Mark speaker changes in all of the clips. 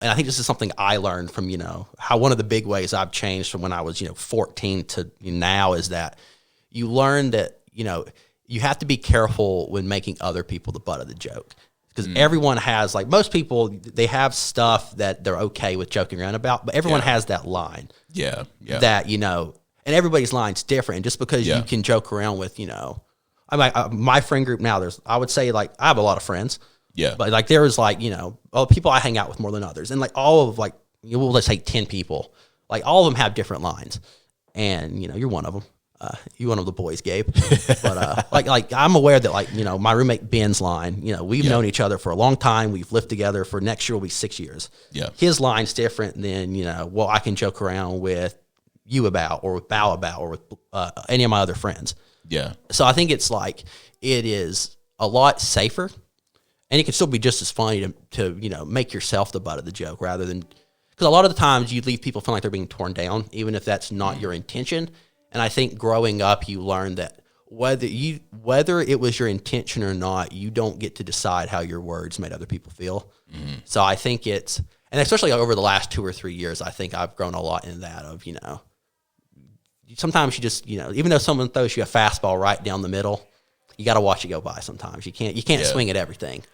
Speaker 1: and I think this is something I learned from, how one of the big ways I've changed from when I was, 14 to now is that you learn that, you have to be careful when making other people the butt of the joke. Because everyone has, like, most people, they have stuff that they're okay with joking around about, but everyone has that line.
Speaker 2: Yeah.
Speaker 1: That, and everybody's line's different. And just because you can joke around with, my friend group now, I would say, like, I have a lot of friends.
Speaker 2: Yeah.
Speaker 1: But, like, there is, like, people I hang out with more than others. And, like, all of, like, let's say 10 people. Like, all of them have different lines. And, you're one of them. You're one of the boys, Gabe. But, like I'm aware that, like, my roommate Ben's line, we've known each other for a long time. We've lived together for next year will be 6 years.
Speaker 2: Yeah.
Speaker 1: His line's different than, I can joke around with you about or with Bao about or with any of my other friends.
Speaker 2: Yeah.
Speaker 1: So I think it's like it is a lot safer. And it can still be just as funny to make yourself the butt of the joke rather than – because a lot of the times you leave people feeling like they're being torn down, even if that's not your intention. And I think growing up, you learn that whether it was your intention or not, you don't get to decide how your words made other people feel. Mm-hmm. So I think it's – and especially over the last 2 or 3 years, I think I've grown a lot in that of, sometimes you just, even though someone throws you a fastball right down the middle, you got to watch it go by sometimes. You can't swing at everything.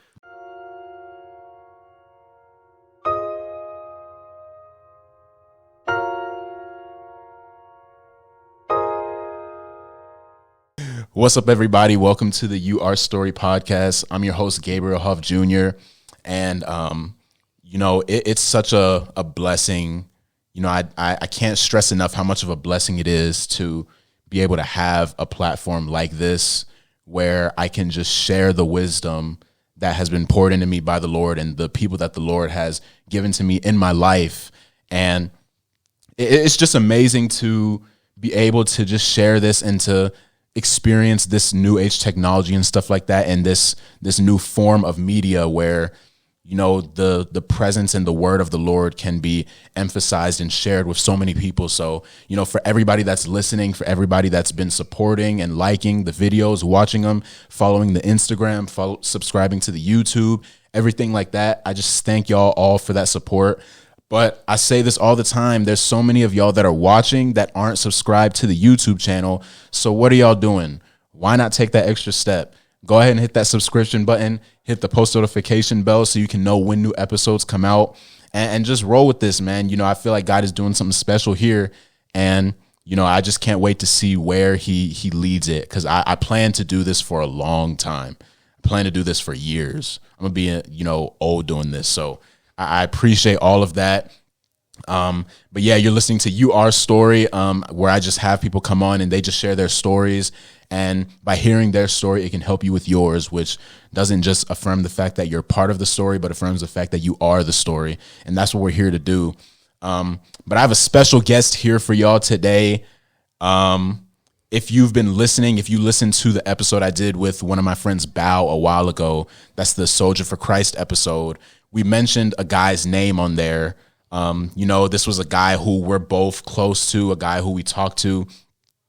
Speaker 2: What's up, everybody? Welcome to the You Are Story podcast. I'm your host, Gabriel Hoff Jr. And, it's such a blessing. I can't stress enough how much of a blessing it is to be able to have a platform like this where I can just share the wisdom that has been poured into me by the Lord and the people that the Lord has given to me in my life. And it's just amazing to be able to just share this and to experience this new age technology and stuff like that, and this new form of media where the presence and the word of the Lord can be emphasized and shared with so many people. So for everybody that's listening, for everybody that's been supporting and liking the videos, watching them, following the Instagram, subscribing to the YouTube, everything like that, I just thank y'all all for that support. But I say this all the time. There's so many of y'all that are watching that aren't subscribed to the YouTube channel. So what are y'all doing? Why not take that extra step? Go ahead and hit that subscription button, hit the post notification bell so you can know when new episodes come out, and just roll with this, man. I feel like God is doing something special here, and I just can't wait to see where he leads it, because I plan to do this for a long time. I plan to do this for years. I'm going to be, old doing this, so I appreciate all of that. But yeah, you're listening to You Are Story, where I just have people come on and they just share their stories. And by hearing their story, it can help you with yours, which doesn't just affirm the fact that you're part of the story, but affirms the fact that you are the story. And that's what we're here to do. But I have a special guest here for y'all today. If you've been listening, if you listened to the episode I did with one of my friends, Bao, a while ago, that's the Soldier for Christ episode. We mentioned a guy's name on there. This was a guy who we're both close to, a guy who we talk to,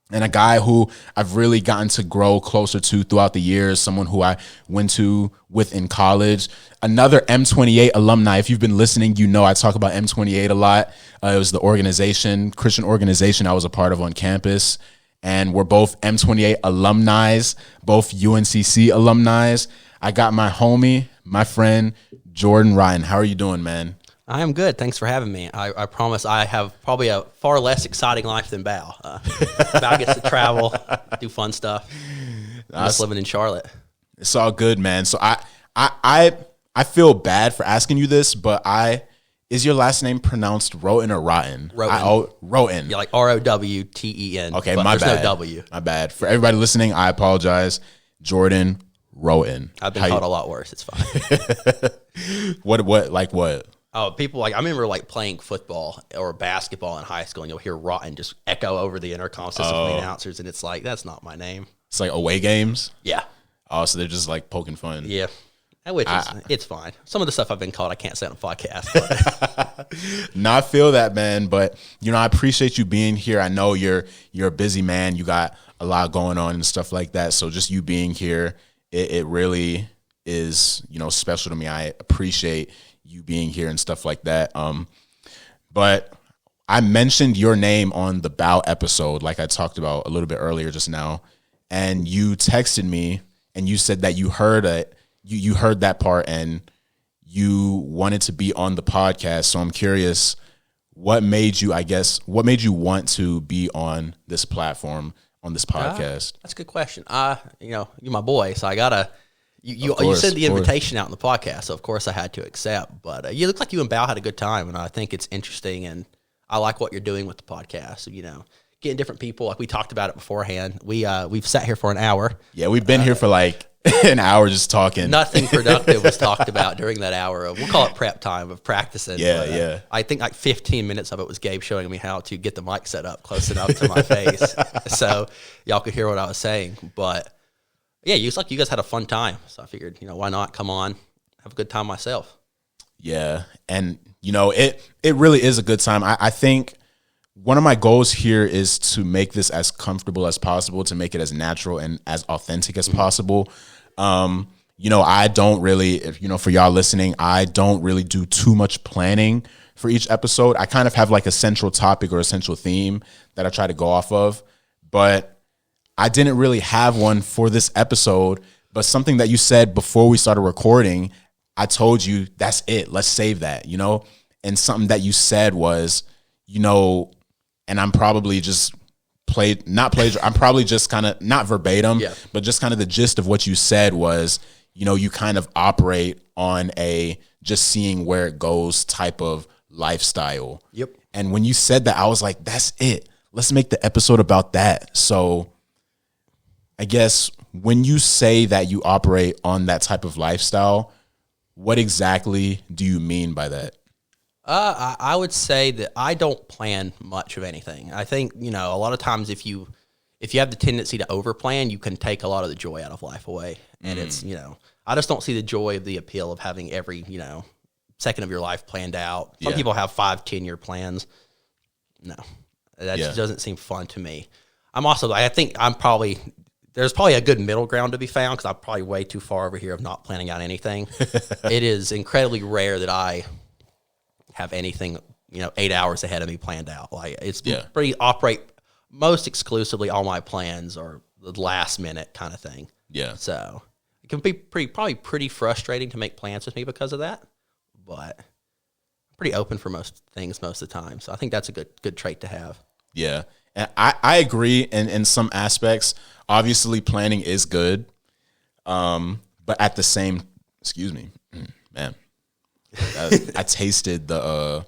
Speaker 2: and a guy who I've really gotten to grow closer to throughout the years, someone who I went to with in college, another M28 alumni. If you've been listening, I talk about M28 a lot. It was the Christian organization I was a part of on campus, and we're both M28 alumni, both UNCC alumni. I got my homie, my friend, Jordan Ryan. How are you doing, man?
Speaker 1: I am good. Thanks for having me. I promise I have probably a far less exciting life than Bao. Bao gets to travel, do fun stuff. I'm just living in Charlotte.
Speaker 2: It's all good, man. So I feel bad for asking you this, but is your last name pronounced Roten or Rotten?
Speaker 1: Roten.
Speaker 2: Roten.
Speaker 1: Yeah, like Rowten.
Speaker 2: Okay,
Speaker 1: but
Speaker 2: my
Speaker 1: there's
Speaker 2: bad.
Speaker 1: No W.
Speaker 2: My bad. For everybody listening, I apologize. Jordan Roten.
Speaker 1: I've been called a lot worse. It's fine.
Speaker 2: What?
Speaker 1: Oh, people I remember playing football or basketball in high school, and you'll hear Rotten just echo over the intercom system from the announcers, and it's like, that's not my name.
Speaker 2: It's like away games?
Speaker 1: Yeah.
Speaker 2: Oh, so they're just poking fun.
Speaker 1: Yeah. It's fine. Some of the stuff I've been called I can't say on a podcast.
Speaker 2: No, I feel that, man. But, I appreciate you being here. I know you're a busy man. You got a lot going on and stuff like that. So just you being here, it really is, special to me. I appreciate you being here and stuff like that. But I mentioned your name on the Bow episode, like I talked about a little bit earlier just now, and you texted me and you said that you heard it, you heard that part and you wanted to be on the podcast. So I'm curious, what made you want to be on this platform, on this podcast?
Speaker 1: That's a good question. You're my boy, so I gotta. You
Speaker 2: course,
Speaker 1: sent the invitation out in the podcast, so of course I had to accept. But you look like you and Bao had a good time, and I think it's interesting, and I like what you're doing with the podcast. Getting different people, like we talked about it beforehand. We've sat here for an hour.
Speaker 2: Yeah, we've been here for like an hour just talking.
Speaker 1: Nothing productive was talked about during that hour. We'll call it prep time of practicing.
Speaker 2: Yeah.
Speaker 1: I think like 15 minutes of it was Gabe showing me how to get the mic set up close enough to my face, so y'all could hear what I was saying. But yeah, you guys had a fun time, so I figured, why not come on, have a good time myself.
Speaker 2: Yeah, and it really is a good time. I think one of my goals here is to make this as comfortable as possible, to make it as natural and as authentic as possible. I don't really, for y'all listening, I don't really do too much planning for each episode. I kind of have like a central topic or a central theme that I try to go off of, but I didn't really have one for this episode. But something that you said before we started recording, I told you, that's it. Let's save that, and something that you said was, and I'm probably just I'm probably just kind of not verbatim, but just kind of the gist of what you said was, you kind of operate on a just seeing where it goes type of lifestyle.
Speaker 1: Yep.
Speaker 2: And when you said that, I was like, that's it. Let's make the episode about that. So I guess when you say that you operate on that type of lifestyle, what exactly do you mean by that?
Speaker 1: I would say that I don't plan much of anything. I think, a lot of times if you have the tendency to overplan, you can take a lot of the joy out of life away. And it's, I just don't see the joy of the appeal of having every, second of your life planned out. Some people have 5-10 year plans. No, that just doesn't seem fun to me. I think there's probably a good middle ground to be found, because I'm probably way too far over here of not planning out anything. It is incredibly rare that I have anything, 8 hours ahead of me planned out. Like it's operate most exclusively, all my plans are the last minute kind of thing.
Speaker 2: Yeah.
Speaker 1: So it can be probably pretty frustrating to make plans with me because of that, but I'm pretty open for most things most of the time. So I think that's a good trait to have. Yeah.
Speaker 2: And I agree in some aspects. Obviously planning is good. But at the same, excuse me, man. I tasted I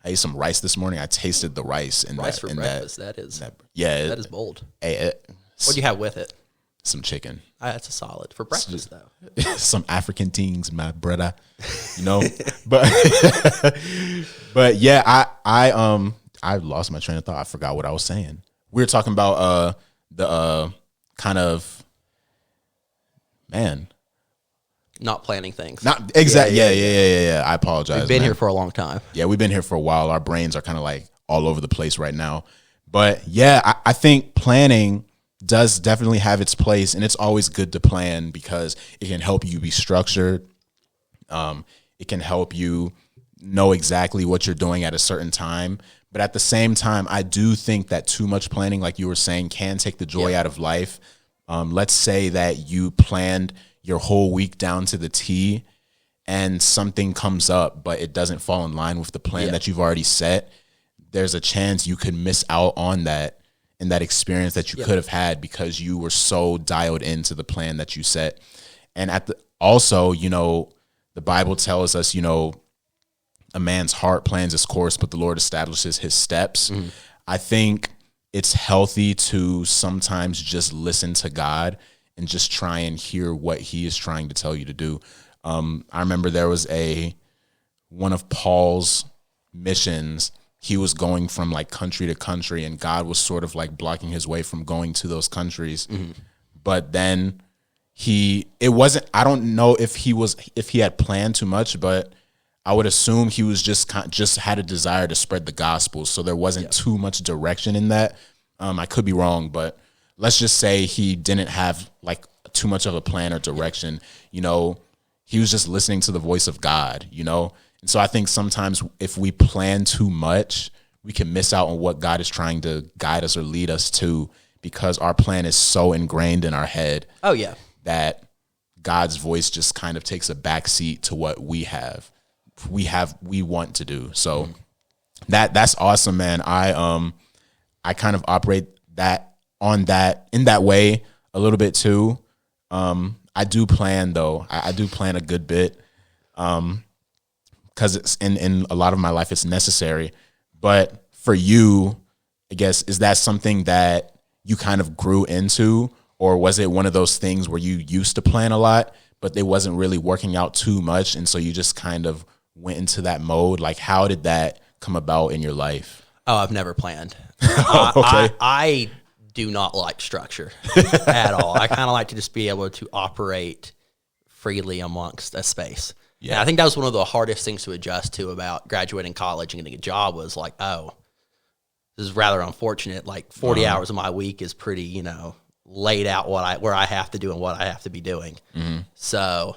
Speaker 2: ate some rice this morning. I tasted the rice in
Speaker 1: rice
Speaker 2: that.
Speaker 1: For breakfast. That is bold. What'd you have with it?
Speaker 2: Some chicken.
Speaker 1: That's a solid for breakfast, though.
Speaker 2: Some African things, my brother. But but yeah, I lost my train of thought. I forgot what I was saying. We were talking about the kind of
Speaker 1: not planning things.
Speaker 2: Not exactly. Yeah. I apologize.
Speaker 1: We've been here for a long time.
Speaker 2: Yeah, we've been here for a while. Our brains are kind of like all over the place right now. But yeah, I think planning does definitely have its place, and it's always good to plan because it can help you be structured. It can help you know exactly what you're doing at a certain time. But at the same time, I do think that too much planning, like you were saying, can take the joy out of life. Let's say that you planned your whole week down to the T and something comes up, but it doesn't fall in line with the plan that you've already set. There's a chance you could miss out on that and that experience that you could have had because you were so dialed into the plan that you set. And also, the Bible tells us, a man's heart plans his course, but the Lord establishes his steps. Mm-hmm. I think it's healthy to sometimes just listen to God and just try and hear what he is trying to tell you to do. I remember there was one of Paul's missions. He was going from like country to country, and God was sort of like blocking his way from going to those countries. Mm-hmm. But then I don't know if he had planned too much, but I would assume he was just had a desire to spread the gospel. So there wasn't too much direction in that. I could be wrong, but let's just say he didn't have like too much of a plan or direction. He was just listening to the voice of God, And so I think sometimes if we plan too much, we can miss out on what God is trying to guide us or lead us to, because our plan is so ingrained in our head.
Speaker 1: Oh, yeah.
Speaker 2: That God's voice just kind of takes a backseat to what we want to do. So that's awesome, man. I kind of operate in that way a little bit too. I do plan though. I do plan a good bit. Because it's in a lot of my life, it's necessary. But for you, I guess, is that something that you kind of grew into, or was it one of those things where you used to plan a lot, but it wasn't really working out too much, and so you just kind of went into that mode? Like, how did that come about in your life?
Speaker 1: Oh, I've never planned.
Speaker 2: Okay.
Speaker 1: I do not like structure at all. I kind of like to just be able to operate freely amongst a space. Yeah, and I think that was one of the hardest things to adjust to about graduating college and getting a job, was like, oh, this is rather unfortunate. Like 40 hours of my week is pretty, laid out where I have to do and what I have to be doing. Mm-hmm. So,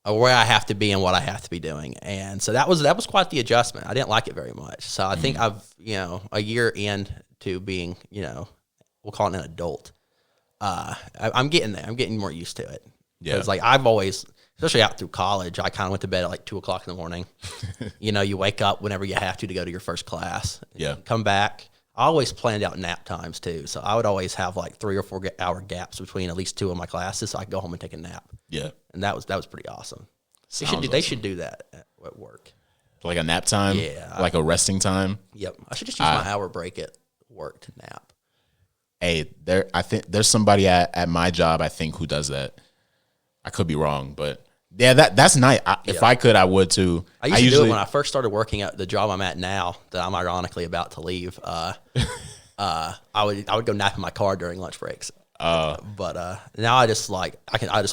Speaker 1: or where I have to be and what I have to be doing. And so that was quite the adjustment. I didn't like it very much. So I think I've, a year into being, we'll call it an adult. I'm getting there. I'm getting more used to it. Yeah. Because like I've always, especially out through college, I kind of went to bed at like 2:00 in the morning. You wake up whenever you have to go to your first class.
Speaker 2: Yeah.
Speaker 1: Come back. I always planned out nap times too. So I would always have like 3 or 4 hour gaps between at least 2 of my classes, so I could go home and take a nap.
Speaker 2: Yeah.
Speaker 1: And that was pretty awesome. They should do that at work.
Speaker 2: Like a nap time?
Speaker 1: Yeah.
Speaker 2: Like a resting time?
Speaker 1: Yep. I should just use my hour break at work to nap.
Speaker 2: Hey, I think there's somebody at my job, I think, who does that. I could be wrong, but yeah, that's nice. If I could, I would too.
Speaker 1: I used to do it when I first started working at the job I'm at now, that I'm ironically about to leave. I would go nap in my car during lunch breaks. But now I just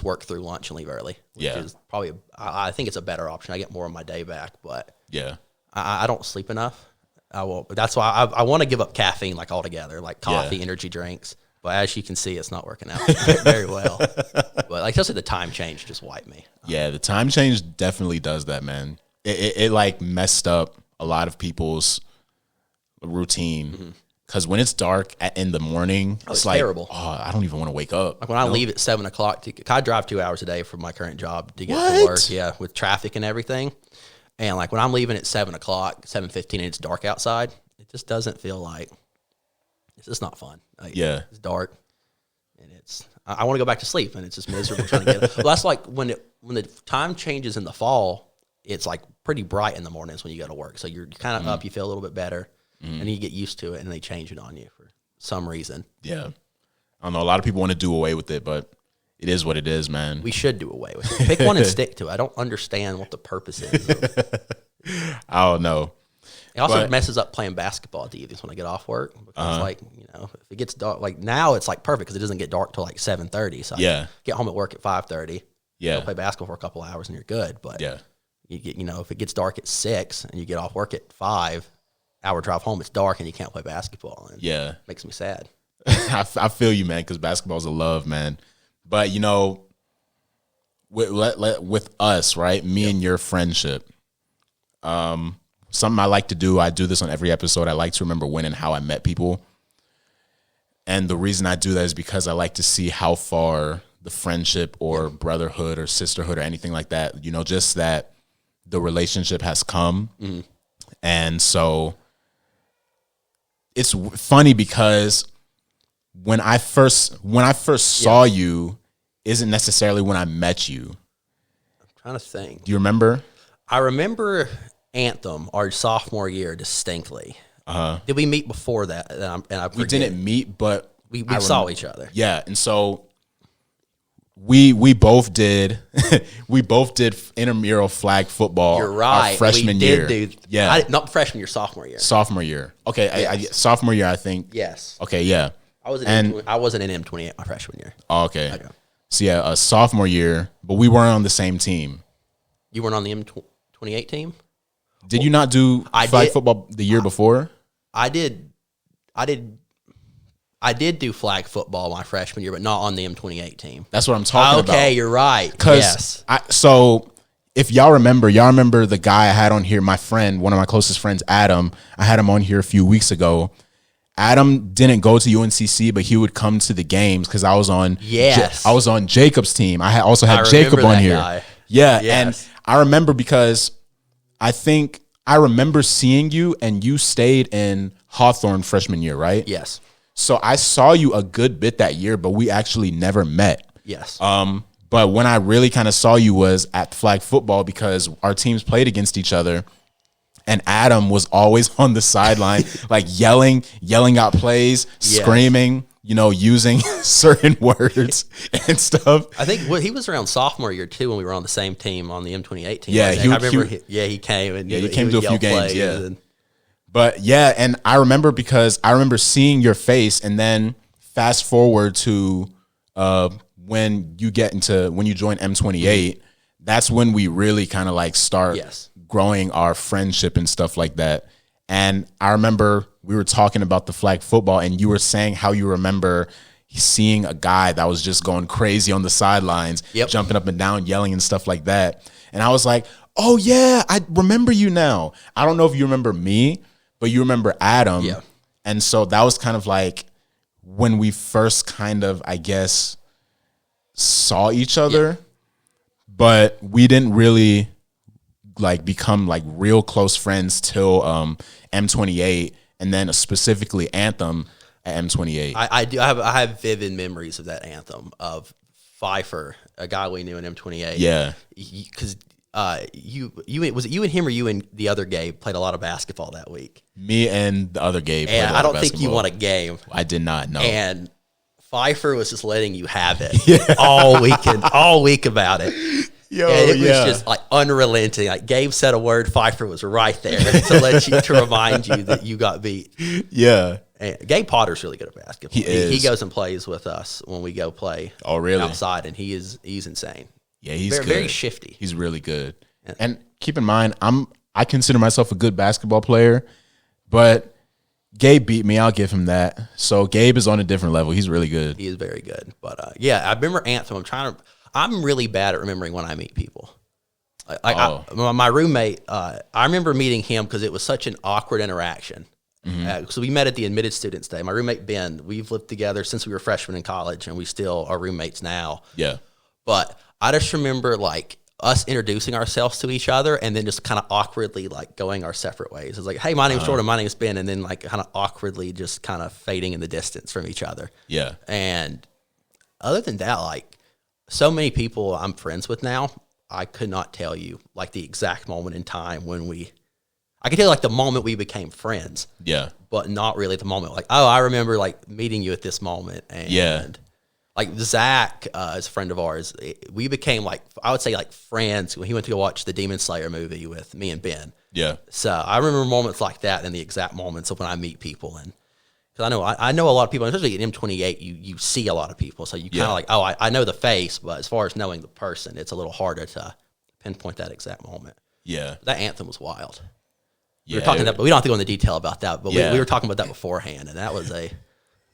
Speaker 1: work through lunch and leave early. Which is probably, I think it's a better option. I get more of my day back, but
Speaker 2: yeah,
Speaker 1: I don't sleep enough. That's why I want to give up caffeine like altogether, like coffee, energy drinks. But as you can see, it's not working out very well. But like, especially the time change just wiped me.
Speaker 2: Yeah, the time change definitely does that, man. It like messed up a lot of people's routine. Because when it's dark in the morning, it's like, terrible. Oh, I don't even want to wake up.
Speaker 1: Like when I leave at 7:00, I drive 2 hours a day from my current job to get to work. Yeah, with traffic and everything. And like when I'm leaving at 7:00, 7:15, and it's dark outside, it just doesn't feel like, it's just not fun. Like,
Speaker 2: yeah,
Speaker 1: it's dark, and I want to go back to sleep, and it's just miserable trying to get up. Well, that's like when the time changes in the fall, it's like pretty bright in the mornings when you go to work. So you're kind of up, you feel a little bit better, and then you get used to it, and they change it on you for some reason.
Speaker 2: Yeah, I don't know. A lot of people want to do away with it, but it is what it is, man.
Speaker 1: We should do away with it. Pick one and stick to it. I don't understand what the purpose is.
Speaker 2: I don't know.
Speaker 1: It also messes up playing basketball at the evenings when I get off work, because if it gets dark, like now it's like perfect because it doesn't get dark till like 7:30. So I get home at work at 5:30.
Speaker 2: Yeah,
Speaker 1: play basketball for a couple hours and you're good. But you get, if it gets dark at 6 and you get off work at 5-hour drive home, it's dark and you can't play basketball. And it makes me sad.
Speaker 2: I feel you, man, because basketball's a love, man. But with us, right? Me and your friendship. Something I like to do, I do this on every episode. I like to remember when and how I met people. And the reason I do that is because I like to see how far the friendship or brotherhood or sisterhood or anything like that, just that the relationship has come. Mm-hmm. And so it's funny because when I first saw you isn't necessarily when I met you.
Speaker 1: I'm trying to think.
Speaker 2: Do you remember?
Speaker 1: I remember Anthem, our sophomore year, distinctly. Did we meet before that?
Speaker 2: We didn't meet, but
Speaker 1: we saw each other.
Speaker 2: Yeah, and so we both did intramural flag football.
Speaker 1: You're right.
Speaker 2: Our freshman year.
Speaker 1: Not freshman year, sophomore year.
Speaker 2: Sophomore year. Okay, yes. Sophomore year, I think.
Speaker 1: Yes.
Speaker 2: Okay, yeah.
Speaker 1: I wasn't in M28 my freshman year.
Speaker 2: Oh, okay. So yeah, sophomore year, but we weren't on the same team.
Speaker 1: You weren't on the M28 team?
Speaker 2: Did you not do flag football the year before?
Speaker 1: I did do flag football my freshman year, but not on the M28 team.
Speaker 2: That's what I'm talking about.
Speaker 1: Okay, you're right.
Speaker 2: Yes. So if y'all remember the guy I had on here, my friend, one of my closest friends, Adam. I had him on here a few weeks ago. Adam didn't go to UNCC, but he would come to the games because I was on I was on Jacob's team. I also had Jacob on here.
Speaker 1: Guy.
Speaker 2: Yeah,
Speaker 1: Yes.
Speaker 2: and I remember because I remember seeing you, and you stayed in Hawthorne freshman year, right?
Speaker 1: Yes.
Speaker 2: So I saw you a good bit that year, but we actually never met.
Speaker 1: Yes.
Speaker 2: But when I really kind of saw you was at flag football because our teams played against each other. And Adam was always on the sideline, like yelling out plays, screaming, using certain words and stuff.
Speaker 1: I think he was around sophomore year too when we were on the same team on the M28 team.
Speaker 2: Yeah,
Speaker 1: he came and
Speaker 2: he came to a few games. Yeah,
Speaker 1: and
Speaker 2: but yeah, and I remember because I remember seeing your face, and then fast forward to when you join M28. That's when we really kind of like start. Growing our friendship and stuff like that. And I remember we were talking about the flag football, and you were saying how you remember seeing a guy that was just going crazy on the sidelines, jumping up and down, yelling and stuff like that. And I was like, oh yeah, I remember you now. I don't know if you remember me, but you remember Adam.
Speaker 1: Yeah.
Speaker 2: And so that was kind of like when we first kind of, I guess, saw each other, but we didn't really like become like real close friends till M28, and then specifically Anthem at M28.
Speaker 1: I have vivid memories of that anthem of Pfeiffer, a guy we knew in M28.
Speaker 2: Yeah,
Speaker 1: because you was it you and him or you and the other Gabe played a lot of basketball that week.
Speaker 2: Me and the other Gabe.
Speaker 1: And I don't think you won a game.
Speaker 2: I did not. No.
Speaker 1: And Pfeiffer was just letting you have it all week about it. And it was just like unrelenting. Like Gabe said a word, Pfeiffer was right there to remind you that you got beat.
Speaker 2: Yeah.
Speaker 1: And Gabe Potter's really good at basketball.
Speaker 2: He
Speaker 1: goes and plays with us when we go play.
Speaker 2: Oh, really?
Speaker 1: Outside, and he's insane.
Speaker 2: Yeah, he's
Speaker 1: very shifty.
Speaker 2: He's really good. Yeah. And keep in mind, I consider myself a good basketball player, but Gabe beat me. I'll give him that. So Gabe is on a different level. He's really good.
Speaker 1: He is very good. But I remember Anthem. I'm really bad at remembering when I meet people. My roommate, I remember meeting him because it was such an awkward interaction. So we met at the admitted students day. My roommate, Ben, we've lived together since we were freshmen in college, and we still are roommates now.
Speaker 2: Yeah.
Speaker 1: But I just remember like us introducing ourselves to each other and then just kind of awkwardly like going our separate ways. It's like, hey, my name's Jordan, my name's Ben, and then like kind of awkwardly just kind of fading in the distance from each other.
Speaker 2: Yeah.
Speaker 1: And other than that, like, so many people I'm friends with now, I could not tell you like the exact moment in time when I could tell you like the moment we became friends.
Speaker 2: Yeah.
Speaker 1: But not really the moment. Like, oh, I remember like meeting you at this moment. And like Zach is a friend of ours. We became like, I would say like friends when he went to go watch the Demon Slayer movie with me and Ben.
Speaker 2: Yeah.
Speaker 1: So I remember moments like that and the exact moments of when I meet people. And because I know a lot of people, especially at M28, you see a lot of people. So you kind of like, oh, I know the face, but as far as knowing the person, it's a little harder to pinpoint that exact moment.
Speaker 2: Yeah.
Speaker 1: That anthem was wild.
Speaker 2: Yeah.
Speaker 1: We were talking but we don't have to go into detail about that, but we were talking about that beforehand, and that was a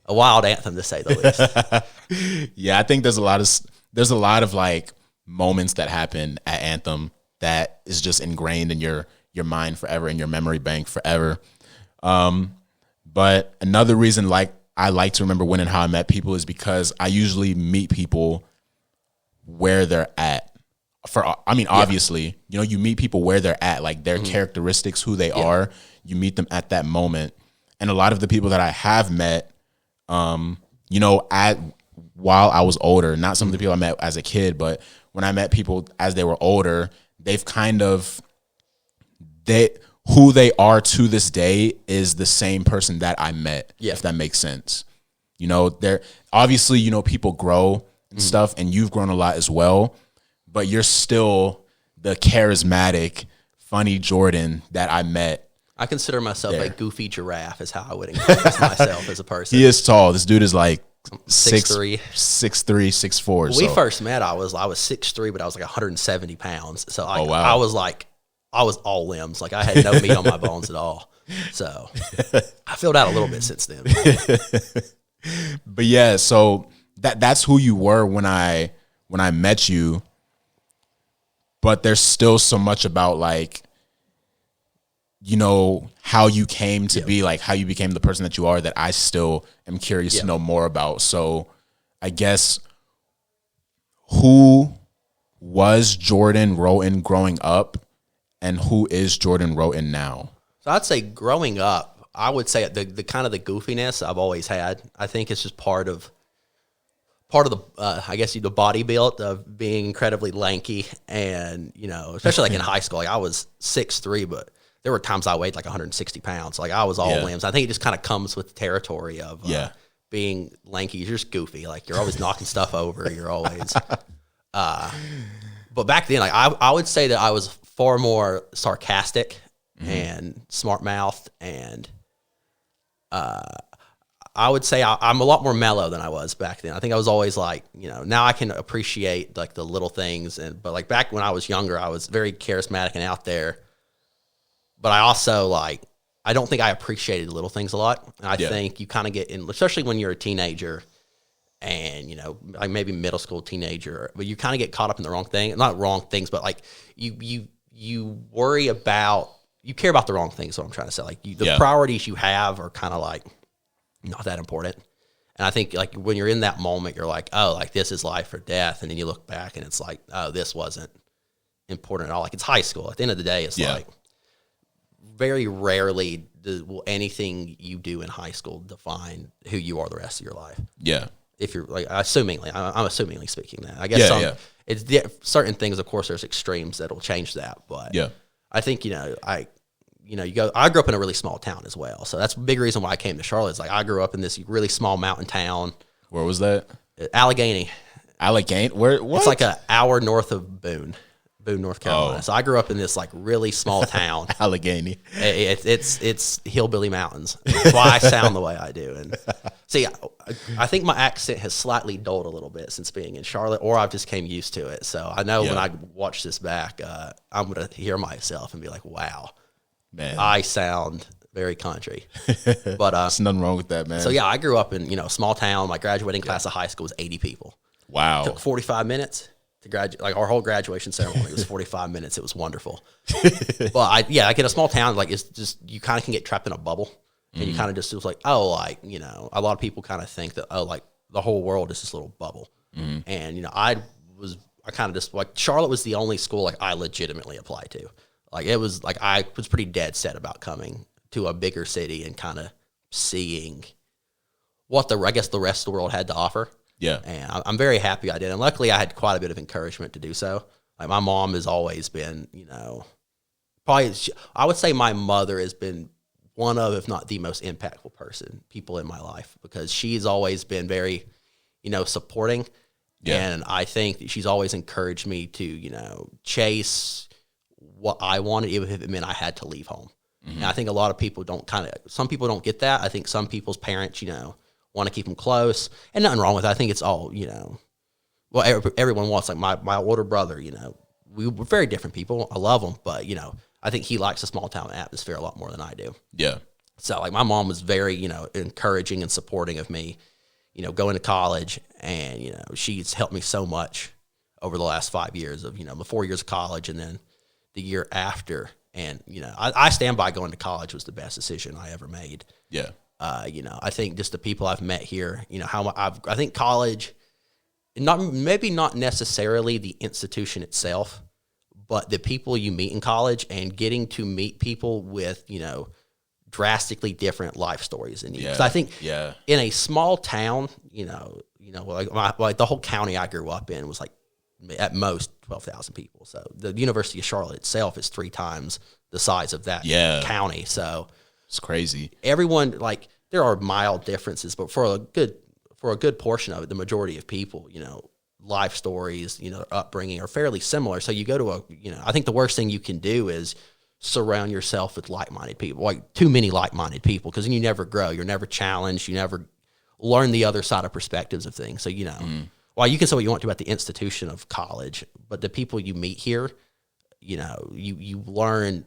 Speaker 1: wild anthem to say the least.
Speaker 2: Yeah, I think there's a lot of like moments that happen at Anthem that is just ingrained in your mind forever, in your memory bank forever. But another reason like I like to remember when and how I met people is because I usually meet people where they're at. Obviously, you meet people where they're at, like their characteristics, who they are. You meet them at that moment. And a lot of the people that I have met, while I was older, not some of the people I met as a kid, but when I met people as they were older, they've kind of, who they are to this day is the same person that I met, if that makes sense. They're obviously, people grow and stuff, and you've grown a lot as well, but you're still the charismatic, funny Jordan that I met. I
Speaker 1: consider myself a goofy giraffe is how I would express myself as a person.
Speaker 2: He is tall. This dude is like
Speaker 1: 6'3",
Speaker 2: 6'4".
Speaker 1: When we first met, I was 6'3", but I was like 170 pounds. So
Speaker 2: wow.
Speaker 1: I was all limbs. Like I had no meat on my bones at all. So I filled out a little bit since then.
Speaker 2: But yeah, so that's who you were when I met you. but there's still so much about like, you know, how you came to be, like how you became the person that you are, that I still am curious to know more about. So I guess, who was Jordan Roten growing up, and who is Jordan Roten now?
Speaker 1: So I'd say growing up, I would say the kind of the goofiness I've always had. I think it's just part of the I guess the body build of being incredibly lanky, and you know, especially like in high school, like I was 6'3", but there were times I weighed like 160 pounds. Like I was all limbs. I think it just kind of comes with the territory of being lanky. You're just goofy. Like you're always knocking stuff over. You're always. But back then, like I would say that I was far more sarcastic and smart mouthed, and I would say I'm a lot more mellow than I was back then. I think I was always like, you know, now I can appreciate like the little things, but like back when I was younger, I was very charismatic and out there. But I also like, I don't think I appreciated little things a lot. And I think you kind of get in, especially when you're a teenager and, you know, like maybe middle school teenager, but you kind of get caught up in the wrong thing. Not wrong things, but like you worry about, you care about the wrong things. Is what I'm trying to say. Like the priorities you have are kind of like not that important. And I think like when you're in that moment, you're like, oh, like this is life or death. And then you look back and it's like, oh, this wasn't important at all. Like it's high school. At the end of the day, it's like, very rarely will anything you do in high school define who you are the rest of your life. Yeah. If you're like, I'm assumingly speaking that. I guess it's certain things, of course, there's extremes that'll change that. But I think, I grew up in a really small town as well. So that's a big reason why I came to Charlotte. Is like I grew up in this really small mountain town.
Speaker 2: Where was that?
Speaker 1: Allegheny.
Speaker 2: Allegheny? Where? What?
Speaker 1: It's like an hour north of Boone, North Carolina. Oh. So I grew up in this like really small town.
Speaker 2: Allegheny.
Speaker 1: It's hillbilly mountains. That's why I sound the way I do. And see, I think my accent has slightly dulled a little bit since being in Charlotte, or I've just came used to it. So I know when I watch this back, I'm going to hear myself and be like, wow, man, I sound very country. But there's
Speaker 2: nothing wrong with that, man.
Speaker 1: So yeah, I grew up in, a small town. My graduating class of high school was 80 people.
Speaker 2: Wow.
Speaker 1: It took 45 minutes. To graduate, like our whole graduation ceremony was 45 minutes. It was wonderful. But like in a small town, like it's just, you kind of can get trapped in a bubble, and you kind of just, it was like, oh, like, a lot of people kind of think that, oh, like the whole world is this little bubble. And, I kind of just like, Charlotte was the only school like I legitimately applied to. Like it was like, I was pretty dead set about coming to a bigger city and kind of seeing what I guess the rest of the world had to offer. Yeah. And I'm very happy I did. And luckily I had quite a bit of encouragement to do so. Like my mom has always been, probably, I would say my mother has been one of, if not the most impactful people in my life, because she's always been very, supporting. Yeah. And I think that she's always encouraged me to, chase what I wanted, even if it meant I had to leave home. And I think a lot of people some people don't get that. I think some people's parents, want to keep them close, and nothing wrong with it. I think it's all, well, everyone wants, like my older brother, we were very different people. I love him, but, I think he likes the small town atmosphere a lot more than I do. Yeah. So like my mom was very, encouraging and supporting of me, going to college, and, she's helped me so much over the last 5 years of, the 4 years of college and then the year after. And, I stand by going to college was the best decision I ever made. Yeah. I think just the people I've met here, I think college, maybe not necessarily the institution itself, but the people you meet in college and getting to meet people with, drastically different life stories than you. Because I think in a small town, like the whole county I grew up in was like at most 12,000 people. So the University of Charlotte itself is 3 times the size of that county. So
Speaker 2: it's crazy.
Speaker 1: Everyone, like, there are mild differences, but for a good portion of it, the majority of people, life stories, their upbringing are fairly similar. So you go to I think the worst thing you can do is surround yourself with like-minded people, like too many like-minded people, because then you never grow. You're never challenged. You never learn the other side of perspectives of things. So, while you can say what you want to about the institution of college, but the people you meet here, you learn,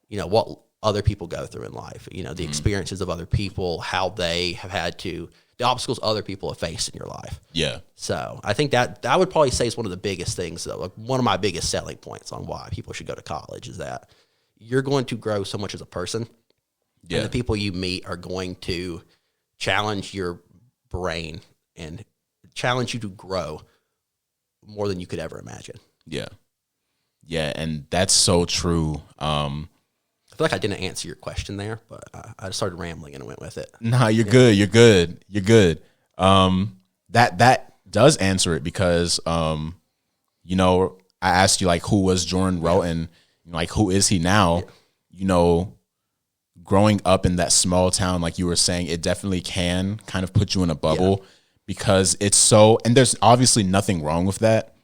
Speaker 1: what other people go through in life, the experiences of other people, how they have had to, the obstacles other people have faced in your life.
Speaker 2: Yeah.
Speaker 1: So I think that I would probably say is one of the biggest things, though, like one of my biggest selling points on why people should go to college is that you're going to grow so much as a person.
Speaker 2: Yeah.
Speaker 1: And the people you meet are going to challenge your brain and challenge you to grow more than you could ever imagine.
Speaker 2: Yeah. Yeah. And that's so true.
Speaker 1: I feel like I didn't answer your question there, but I started rambling and went with it.
Speaker 2: Nah, you're good. You're good. You're good. That does answer it because, I asked you like, who was Jordan Roten? Like, who is he now? Yeah. Growing up in that small town, like you were saying, it definitely can kind of put you in a bubble because it's so, and there's obviously nothing wrong with that.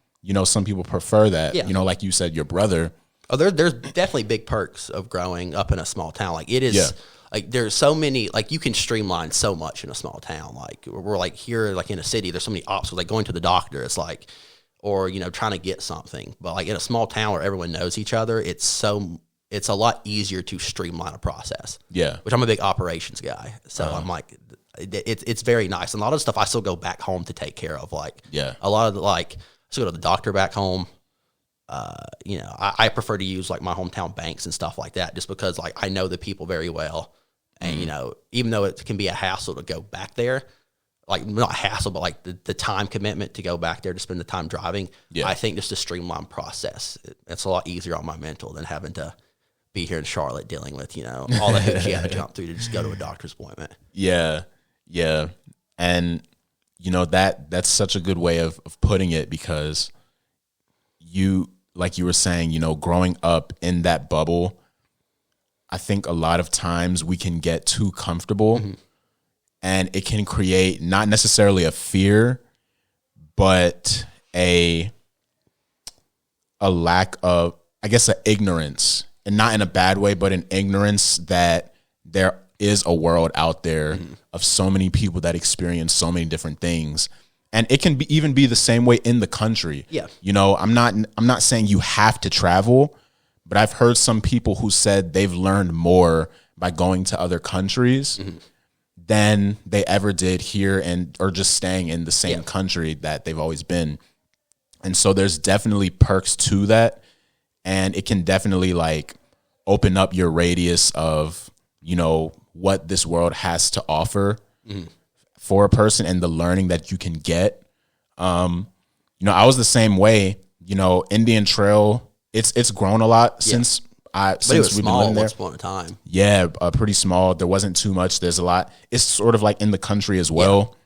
Speaker 2: Some people prefer that, like you said, your brother.
Speaker 1: Oh, there's definitely big perks of growing up in a small town. Like it is, like there's so many, like you can streamline so much in a small town. Like we're like here, like in a city, there's so many obstacles. Like going to the doctor, it's like, or trying to get something. But like in a small town where everyone knows each other, it's a lot easier to streamline a process. Yeah, which I'm a big operations guy, so I'm like, it's very nice. And a lot of stuff I still go back home to take care of. Like a lot of I still go to the doctor back home. I prefer to use like my hometown banks and stuff like that just because like I know the people very well. And, even though it can be a hassle to go back there, like not hassle, but like the time commitment to go back there to spend the time driving, I think just a streamlined process. It's a lot easier on my mental than having to be here in Charlotte dealing with, all the hoops you have to jump through to just go to a doctor's appointment.
Speaker 2: Yeah. Yeah. And, that's such a good way of putting it because like you were saying, growing up in that bubble, I think a lot of times we can get too comfortable and it can create not necessarily a fear, but a lack of, I guess, an ignorance, and not in a bad way, but an ignorance that there is a world out there of so many people that experience so many different things. And it can even be the same way in the country. Yeah. I'm not saying you have to travel, but I've heard some people who said they've learned more by going to other countries than they ever did here or just staying in the same country that they've always been. And so there's definitely perks to that. And it can definitely like open up your radius of, what this world has to offer. For a person and the learning that you can get. I was the same way, Indian Trail, it's grown a lot since we've been living there.
Speaker 1: Once upon a time.
Speaker 2: Yeah, pretty small. There wasn't too much. There's a lot. It's sort of like in the country as well.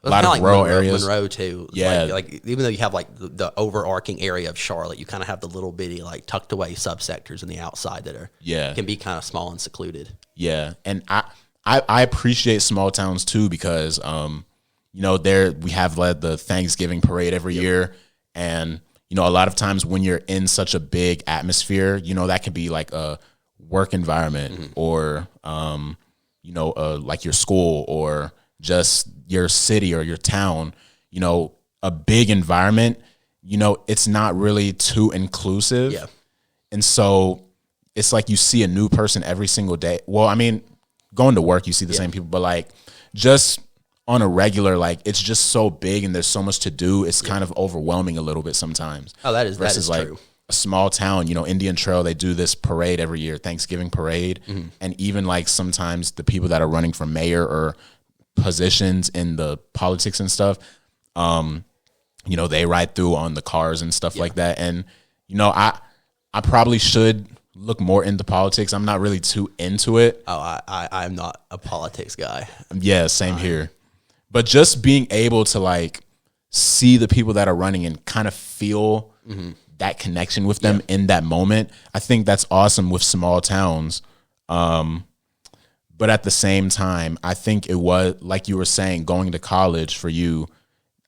Speaker 2: A lot of rural areas.
Speaker 1: Monroe too. Yeah. Like even though you have like the overarching area of Charlotte, you kind of have the little bitty like tucked away subsectors in the outside that can be kind of small and secluded. Yeah.
Speaker 2: And I appreciate small towns too because, there we have the Thanksgiving parade every year. And, a lot of times when you're in such a big atmosphere, that can be like a work environment or, like your school or just your city or your town, a big environment, it's not really too inclusive. Yeah. And so it's like you see a new person every single day. Well, I mean, going to work, you see the same people, but like just on a regular, like it's just so big and there's so much to do. It's kind of overwhelming a little bit sometimes.
Speaker 1: Oh, that is
Speaker 2: like
Speaker 1: true.
Speaker 2: A small town, Indian Trail, they do this parade every year, Thanksgiving parade. And even like sometimes the people that are running for mayor or positions in the politics and stuff, they ride through on the cars and stuff like that. And, I probably should look more into politics. I'm not really too into it.
Speaker 1: Oh, I'm not a politics guy.
Speaker 2: Yeah, same here. But just being able to like see the people that are running and kind of feel that connection with them in that moment, I think that's awesome with small towns. But at the same time, I think it was, like you were saying, going to college for you,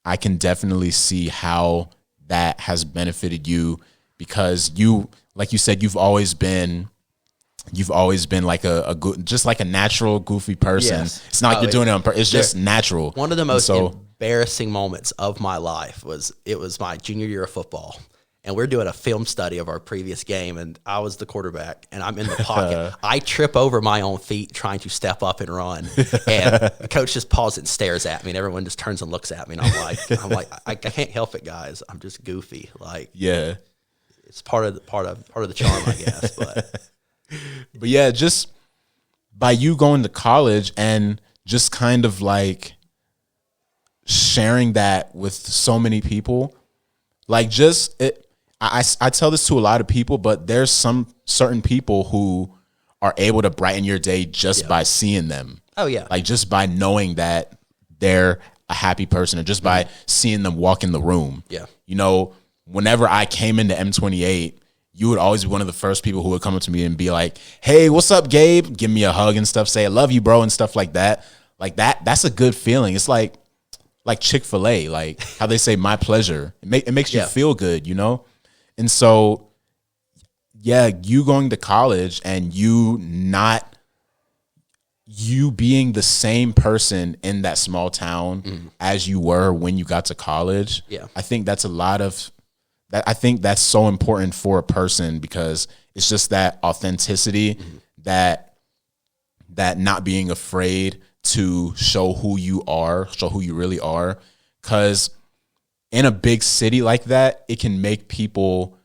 Speaker 2: I can definitely see how that has benefited you because like you said, you've always been like a good, just like a natural goofy person. Yes. It's not like you're doing it on purpose. It's just natural.
Speaker 1: One of the most embarrassing moments of my life was my junior year of football. and we're doing a film study of our previous game, and I was the quarterback, and I'm in the pocket. I trip over my own feet trying to step up and run, and the coach just pauses and stares at me, and everyone just turns and looks at me, and I'm like, I can't help it, guys. I'm just goofy. Like,
Speaker 2: yeah,
Speaker 1: it's part of the charm, I guess.
Speaker 2: But yeah, just by you going to college and just kind of like sharing that with so many people, like just it. I tell this to a lot of people, but there's some certain people who are able to brighten your day just by seeing them.
Speaker 1: Oh, yeah.
Speaker 2: Like just by knowing that they're a happy person, or just by seeing them walk in the room.
Speaker 1: Yeah.
Speaker 2: You know, whenever I came into M28, you would always be one of the first people who would come up to me and be like, hey, what's up, Gabe? Give me a hug and stuff, say I love you, bro, and stuff like that. Like that's a good feeling. It's like Chick-fil-A, like how they say my pleasure. It makes you feel good, you know? And so, yeah, you going to college and you being the same person in that small town as you were when you got to college. Yeah. I think that's I think that's so important for a person, because it's just that authenticity, that not being afraid to show who you really are. 'Cause in a big city like that, it can make people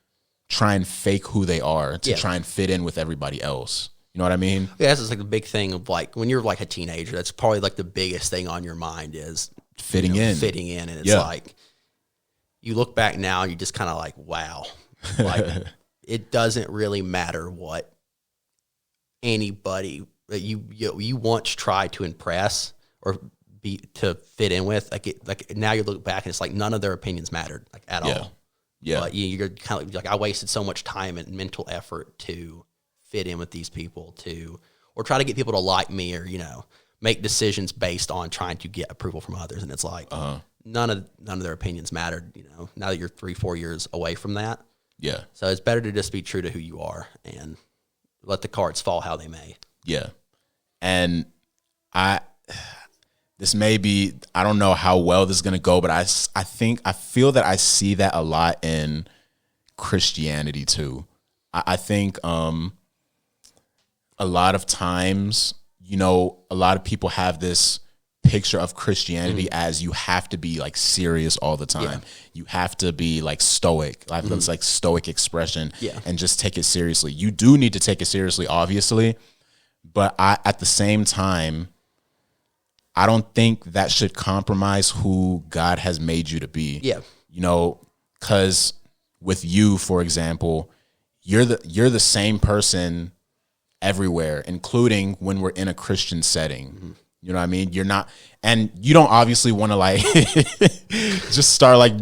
Speaker 2: try and fake who they are to try and fit in with everybody else. You know what I mean?
Speaker 1: Yeah, that's like the big thing of like when you're like a teenager, that's probably like the biggest thing on your mind is
Speaker 2: fitting in.
Speaker 1: And it's like, you look back now and you just kind of like, wow, like it doesn't really matter what anybody that you once tried to impress or to fit in with, like now you look back and it's like none of their opinions mattered, like at all. Yeah, but you're kind of like, I wasted so much time and mental effort to fit in with these people, or try to get people to like me, or make decisions based on trying to get approval from others, and it's like none of their opinions mattered. Now that you're 3-4 years away from that, so it's better to just be true to who you are and let the cards fall how they may. Yeah,
Speaker 2: and this may be, I don't know how well this is going to go, but I feel that I see that a lot in Christianity too. I think a lot of times, a lot of people have this picture of Christianity as you have to be like serious all the time. Yeah. You have to be like stoic. It's like stoic expression and just take it seriously. You do need to take it seriously, obviously, but at the same time, I don't think that should compromise who God has made you to be. Yeah. Because with you, for example, you're the same person everywhere, including when we're in a Christian setting. You know what I mean? You're not, and you don't obviously want to like just start like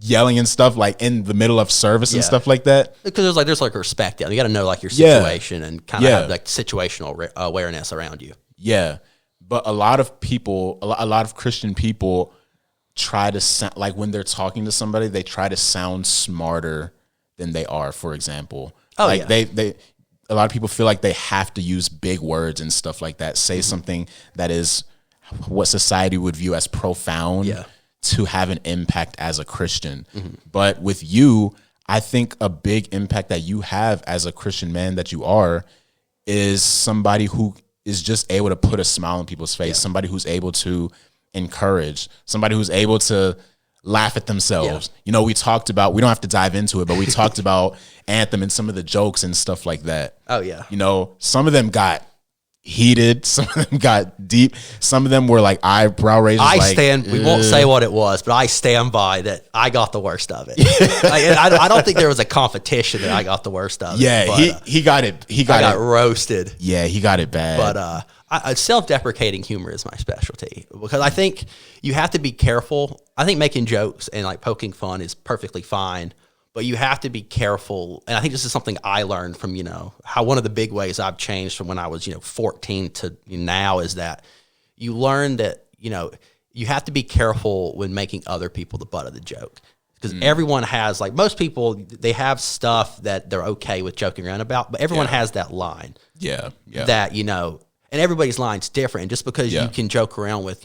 Speaker 2: yelling and stuff like in the middle of service and stuff like that.
Speaker 1: Because there's like respect. You got to know like your situation and kind of have like situational awareness around you.
Speaker 2: Yeah. But a lot of people, a lot of Christian people try to sound like, when they're talking to somebody, they try to sound smarter than they are, for example. They a lot of people feel like they have to use big words and stuff like that, say something that is what society would view as profound to have an impact as a Christian. But with you, I think a big impact that you have as a Christian man that you are is somebody who is just able to put a smile on people's face, somebody who's able to encourage, somebody who's able to laugh at themselves. We talked about, we don't have to dive into it, but we talked about Anthem and some of the jokes and stuff like that.
Speaker 1: Oh, yeah.
Speaker 2: Some of them got heated, some of them got deep, some of them were like eyebrow raisers.
Speaker 1: We won't say what it was, but I stand by that I got the worst of it. I don't think there was a competition that I got the worst of it.
Speaker 2: Yeah, he got it. I
Speaker 1: got roasted.
Speaker 2: Yeah, he got it bad.
Speaker 1: But self-deprecating humor is my specialty, because I think you have to be careful. I think making jokes and like poking fun is perfectly fine, but you have to be careful. And I think this is something I learned from, how one of the big ways I've changed from when I was, 14 to now is that you learn that, you have to be careful when making other people the butt of the joke. Because everyone has, like, most people, they have stuff that they're okay with joking around about, but everyone has that line.
Speaker 2: Yeah.
Speaker 1: That, and everybody's line's different. And just because you can joke around with,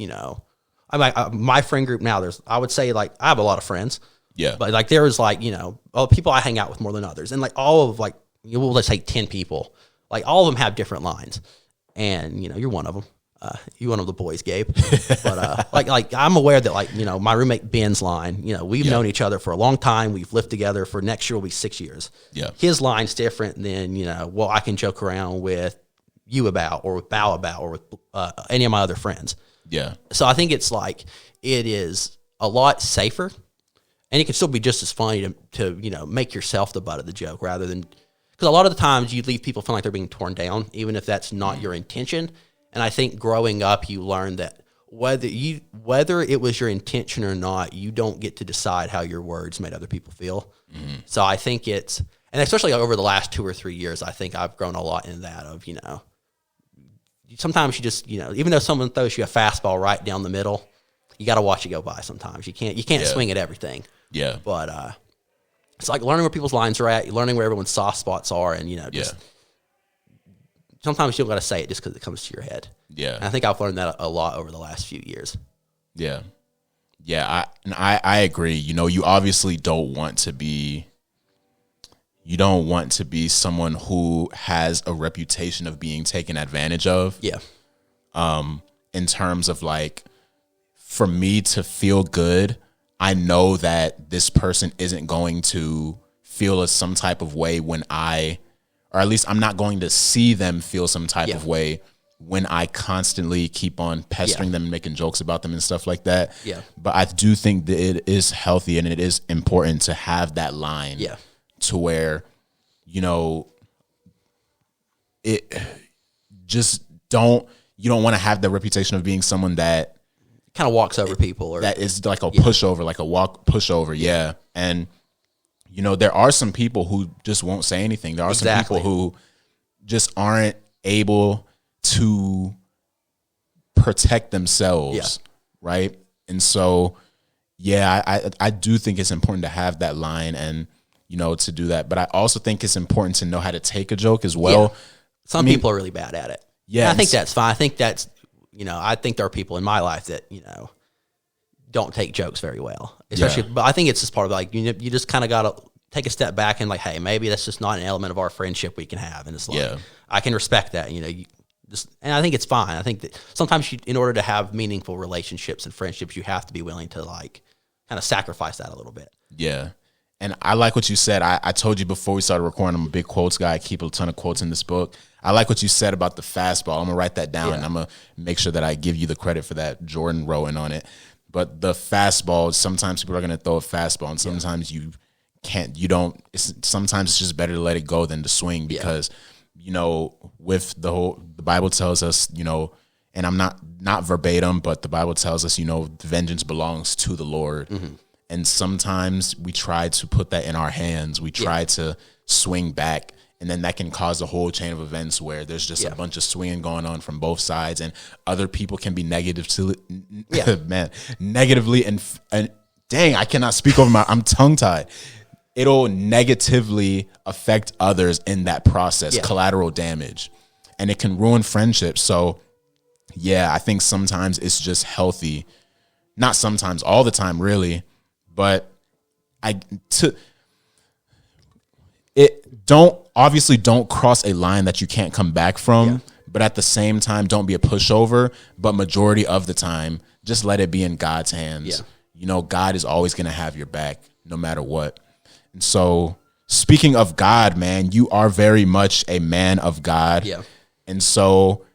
Speaker 1: my friend group now, I would say, like, I have a lot of friends.
Speaker 2: Yeah.
Speaker 1: But like there was like, people I hang out with more than others. And like all of like, let's say 10 people, like all of them have different lines. And, you're one of them. You're one of the boys, Gabe. But like I'm aware that like, my roommate Ben's line, we've known each other for a long time. We've lived together for next year will be 6 years.
Speaker 2: Yeah.
Speaker 1: His line's different than, I can joke around with you about or with Bao about or with any of my other friends.
Speaker 2: Yeah.
Speaker 1: So I think it's like it is a lot safer, and it can still be just as funny to make yourself the butt of the joke rather than because a lot of the times you leave people feeling like they're being torn down, even if that's not your intention. And I think growing up, you learn that whether it was your intention or not, you don't get to decide how your words made other people feel. Mm-hmm. So I think and especially over the last 2 or 3 years, I think I've grown a lot in that of sometimes you just even though someone throws you a fastball right down the middle, you got to watch it go by. Sometimes you can't swing at everything.
Speaker 2: Yeah,
Speaker 1: but it's like learning where people's lines are at, learning where everyone's soft spots are, and just sometimes you don't got to say it just because it comes to your head.
Speaker 2: Yeah,
Speaker 1: and I think I've learned that a lot over the last few years.
Speaker 2: Yeah, I agree. You obviously don't want to be. You don't want to be someone who has a reputation of being taken advantage of. Yeah. In terms of like, for me to feel good, I know that this person isn't going to feel some type of way or at least I'm not going to see them feel some type of way when I constantly keep on pestering them and making jokes about them and stuff like that. Yeah. But I do think that it is healthy and it is important to have that line. Yeah. To where, you don't want to have the reputation of being someone that
Speaker 1: kind of walks over people or
Speaker 2: that is like a pushover, like a pushover. Yeah. And, there are some people who just won't say anything. There are some people who just aren't able to protect themselves. Right. And so, I do think it's important to have that line and, to do that. But I also think it's important to know how to take a joke as well.
Speaker 1: Yeah. Some people are really bad at it. Yeah. And I think that's fine. I think that's, I think there are people in my life that, don't take jokes very well. Especially, but I think it's just part of like, you just kind of got to take a step back and like, hey, maybe that's just not an element of our friendship we can have. And it's like, I can respect that, and I think it's fine. I think that sometimes in order to have meaningful relationships and friendships, you have to be willing to like kind of sacrifice that a little bit.
Speaker 2: Yeah. And I like what you said. I told you before we started recording, I'm a big quotes guy. I keep a ton of quotes in this book. I like what you said about the fastball. I'm going to write that down and I'm going to make sure that I give you the credit for that. Jordan Roten on it. But the fastball, sometimes people are going to throw a fastball and sometimes you can't, sometimes it's just better to let it go than to swing because, with the Bible tells us, and I'm not verbatim, but the Bible tells us, the vengeance belongs to the Lord. Mm-hmm. And sometimes we try to put that in our hands. We try to swing back, and then that can cause a whole chain of events where there's just a bunch of swinging going on from both sides, and other people can be negatively, and dang, I cannot speak over I'm tongue-tied. It'll negatively affect others in that process, collateral damage, and it can ruin friendships. So, I think sometimes it's just healthy, not sometimes, all the time, really. But don't cross a line that you can't come back from. But at the same time, don't be a pushover. But majority of the time, just let it be in God's hands. God is always going to have your back no matter what. And so, speaking of God, man, you are very much a man of God. Yeah. And so,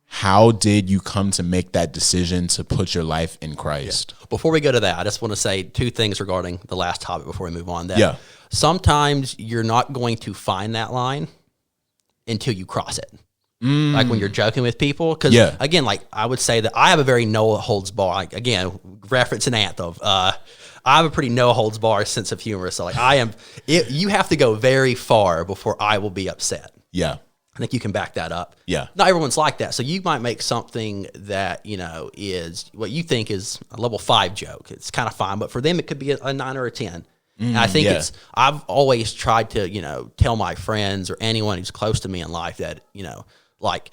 Speaker 2: how did you come to make that decision to put your life in Christ?
Speaker 1: Yeah. Before we go to that, I just want to say two things regarding the last topic before we move on. That sometimes you're not going to find that line until you cross it. Like when you're joking with people. Because, again, like I would say that I have a very no holds bar. Like, again, reference an anthem. I have a pretty no holds bar sense of humor. So, like, you have to go very far before I will be upset. Yeah. I think you can back that up. Yeah. Not everyone's like that. So you might make something that, is what you think is a level 5 joke. It's kind of fine, but for them it could be a 9 or a 10. And I think I've always tried to, tell my friends or anyone who's close to me in life that, like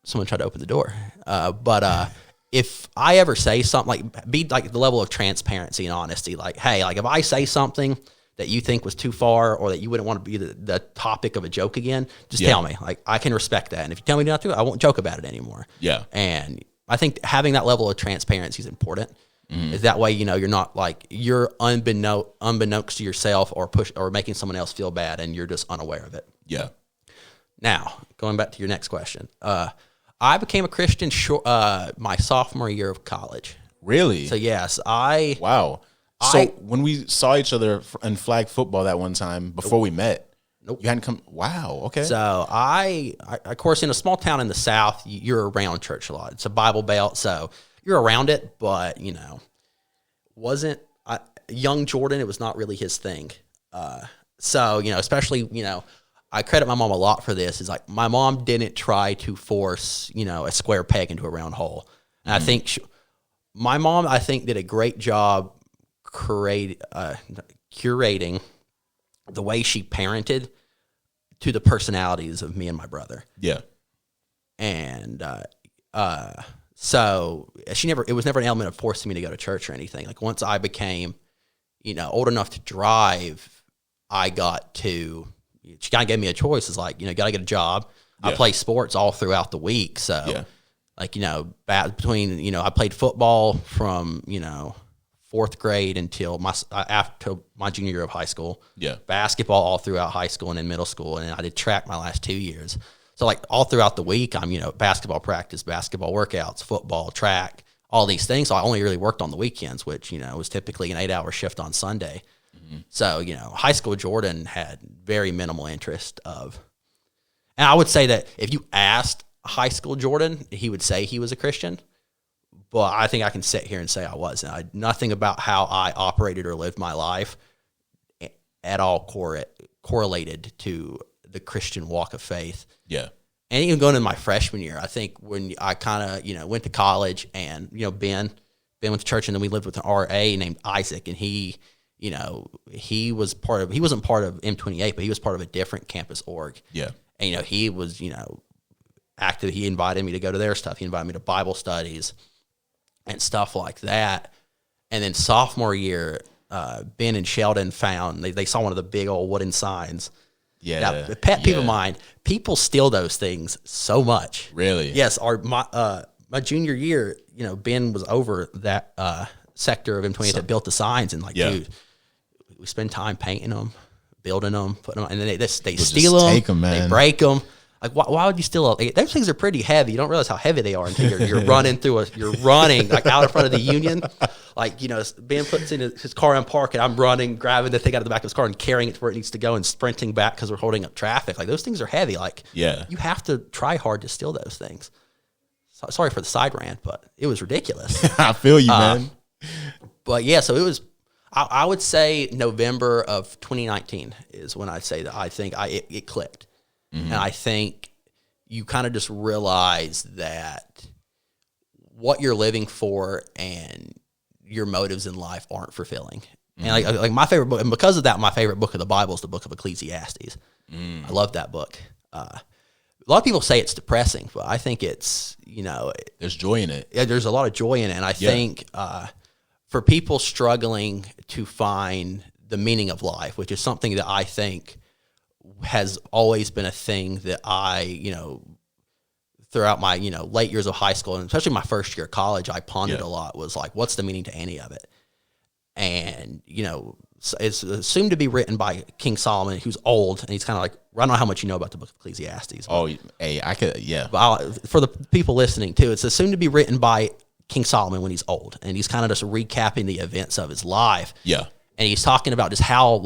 Speaker 1: someone tried to open the door. But if I ever say something, like, be like the level of transparency and honesty. Like, hey, like if I say something that you think was too far or that you wouldn't want to be the topic of a joke again, just tell me. Like, I can respect that. And if you tell me not to, I won't joke about it anymore.
Speaker 2: Yeah.
Speaker 1: And I think having that level of transparency is important. Is that way, you're not like, you're unbeknownst to yourself or making someone else feel bad and you're just unaware of it.
Speaker 2: Yeah. Now,
Speaker 1: going back to your next question. I became a Christian my sophomore year of college.
Speaker 2: Really?
Speaker 1: So yes,
Speaker 2: Wow. So when we saw each other in flag football that one time before we met, you hadn't come. Wow. Okay.
Speaker 1: So I of course, in a small town in the South, you're around church a lot. It's a Bible belt, so you're around it. But wasn't young Jordan? It was not really his thing. So especially I credit my mom a lot for this. Is like my mom didn't try to force a square peg into a round hole. And I think my mom did a great job curating the way she parented to the personalities of me and my brother.
Speaker 2: Yeah.
Speaker 1: And so it was never an element of forcing me to go to church or anything. Like once I became, old enough to drive, she kind of gave me a choice. It's like, got to get a job. Yeah. I play sports all throughout the week. So between, I played football from, fourth grade until after my junior year of high school.
Speaker 2: Yeah.
Speaker 1: Basketball all throughout high school and in middle school. And I did track my last 2 years. So like all throughout the week, I'm, basketball practice, basketball workouts, football, track, all these things. So I only really worked on the weekends, which, was typically an 8-hour shift on Sunday. Mm-hmm. So, high school Jordan had very minimal interest of, and I would say that if you asked high school Jordan, he would say he was a Christian. But I think I can sit here and say I wasn't. Nothing about how I operated or lived my life at all correlated to the Christian walk of faith.
Speaker 2: Yeah.
Speaker 1: And even going into my freshman year, I think when I kind of, went to college and, Ben went to church, and then we lived with an RA named Isaac, and he wasn't part of M28, but he was part of a different campus org.
Speaker 2: Yeah.
Speaker 1: And, he was, active. He invited me to go to their stuff. He invited me to Bible studies and stuff like that. And then sophomore year, Ben and Sheldon they saw one of the big old wooden signs.
Speaker 2: Yeah.
Speaker 1: Now, pet peeve of mine, people steal those things so much.
Speaker 2: Really?
Speaker 1: Yes. My junior year, Ben was over that sector of M28 that built the signs, and dude, we spend time painting them, building them, putting them, and then they steal them,
Speaker 2: take them, man.
Speaker 1: They break them. Like, why would you steal? Those things are pretty heavy. You don't realize how heavy they are until you're running like out in front of the Union. Like, Ben puts in his car in park, and I'm running, grabbing the thing out of the back of his car and carrying it to where it needs to go and sprinting back because we're holding up traffic. Like, those things are heavy. Like, you have to try hard to steal those things. So, sorry for the side rant, but it was ridiculous.
Speaker 2: I feel you, man.
Speaker 1: But yeah, so it was, I would say November of 2019 is when I'd say that I think it clicked. Mm-hmm. And I think you kind of just realize that what you're living for and your motives in life aren't fulfilling. Mm-hmm. And like my favorite book, and because of that, my favorite book of the Bible is the book of Ecclesiastes. I love that book. A lot of people say it's depressing, but I think it's,
Speaker 2: there's joy in it.
Speaker 1: Yeah, there's a lot of joy in it. And I think for people struggling to find the meaning of life, which is something that I think has always been a thing that I, throughout my, late years of high school, and especially my first year of college, I pondered a lot, was like, what's the meaning to any of it? And, it's assumed to be written by King Solomon, who's old, and he's kind of like, I don't know how much you know about the book of Ecclesiastes.
Speaker 2: Oh, hey, I could, yeah.
Speaker 1: But for the people listening too, it's assumed to be written by King Solomon when he's old, and he's kind of just recapping the events of his life.
Speaker 2: Yeah.
Speaker 1: And he's talking about just how,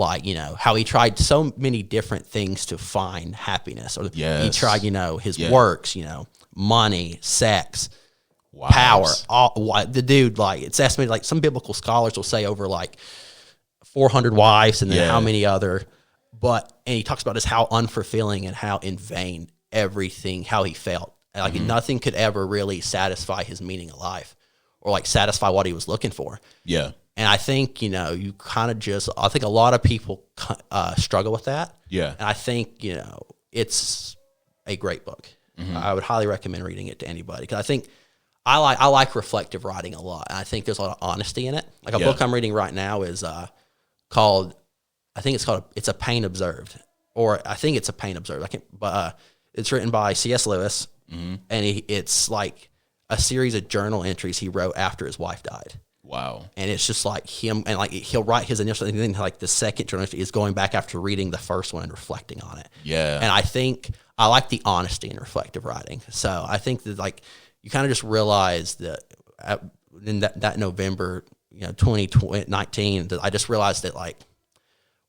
Speaker 1: how he tried so many different things to find happiness. Or he tried, his works, money, sex, power. The dude, it's estimated, some biblical scholars will say over 400 wives, and then how many other. And he talks about just how unfulfilling and how in vain everything, how he felt. Nothing could ever really satisfy his meaning of life or satisfy what he was looking for. Yeah. And I think, you kind of I think a lot of people struggle with that. Yeah. And I think, it's a great book. Mm-hmm. I would highly recommend reading it to anybody, because I think I like reflective writing a lot. I think there's a lot of honesty in it. Like a book I'm reading right now is called, It's a Pain Observed, or I think it's a Pain Observed. But it's written by C.S. Lewis, and it's like a series of journal entries he wrote after his wife died.
Speaker 2: Wow. And
Speaker 1: it's just like him, and like he'll write his initial, and then like the second journal entry is going back after reading the first one and reflecting on it.
Speaker 2: Yeah.
Speaker 1: And I think I like the honesty in reflective writing. So I think that like you kind of just realize that in that November, 2019, that I just realized that like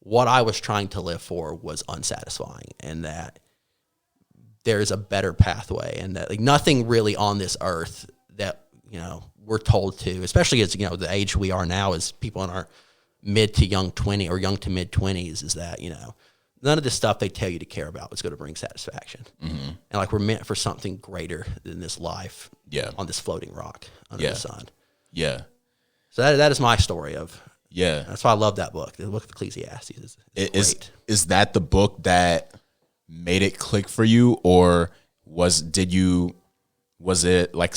Speaker 1: what I was trying to live for was unsatisfying, and that there's a better pathway, and that like nothing really on this earth that, we're told to, especially as, the age we are now as people in our mid to young 20 or young to mid 20s, is that, none of the stuff they tell you to care about is going to bring satisfaction. And like we're meant for something greater than this life on this floating rock under the sun. Yeah. So that is my story of, that's why I love that book. The book of Ecclesiastes is great.
Speaker 2: Is that the book that made it click for you, or was it like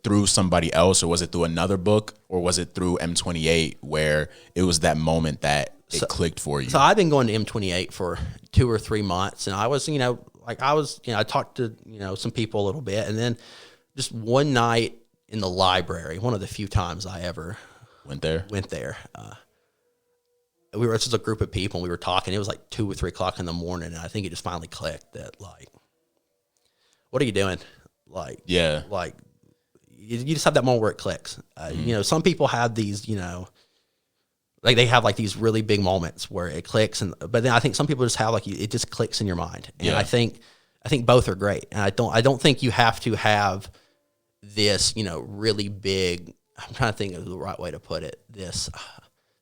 Speaker 2: through somebody else, or was it through another book, or was it through M28 where it was that moment that it clicked for you?
Speaker 1: So I've been going to M28 for 2 or 3 months, and I was, I talked to, some people a little bit, and then just one night in the library, one of the few times I ever
Speaker 2: went there.
Speaker 1: We were just a group of people, and we were talking. It was like 2 or 3 o'clock in the morning, and I think it just finally clicked that, like, what are you doing? Like, like you just have that moment where it clicks. Some people have these, like they have like these really big moments where it clicks, but then I think some people just have like it just clicks in your mind, and I think both are great, and I don't think you have to have this, really big. I'm trying to think of the right way to put it. This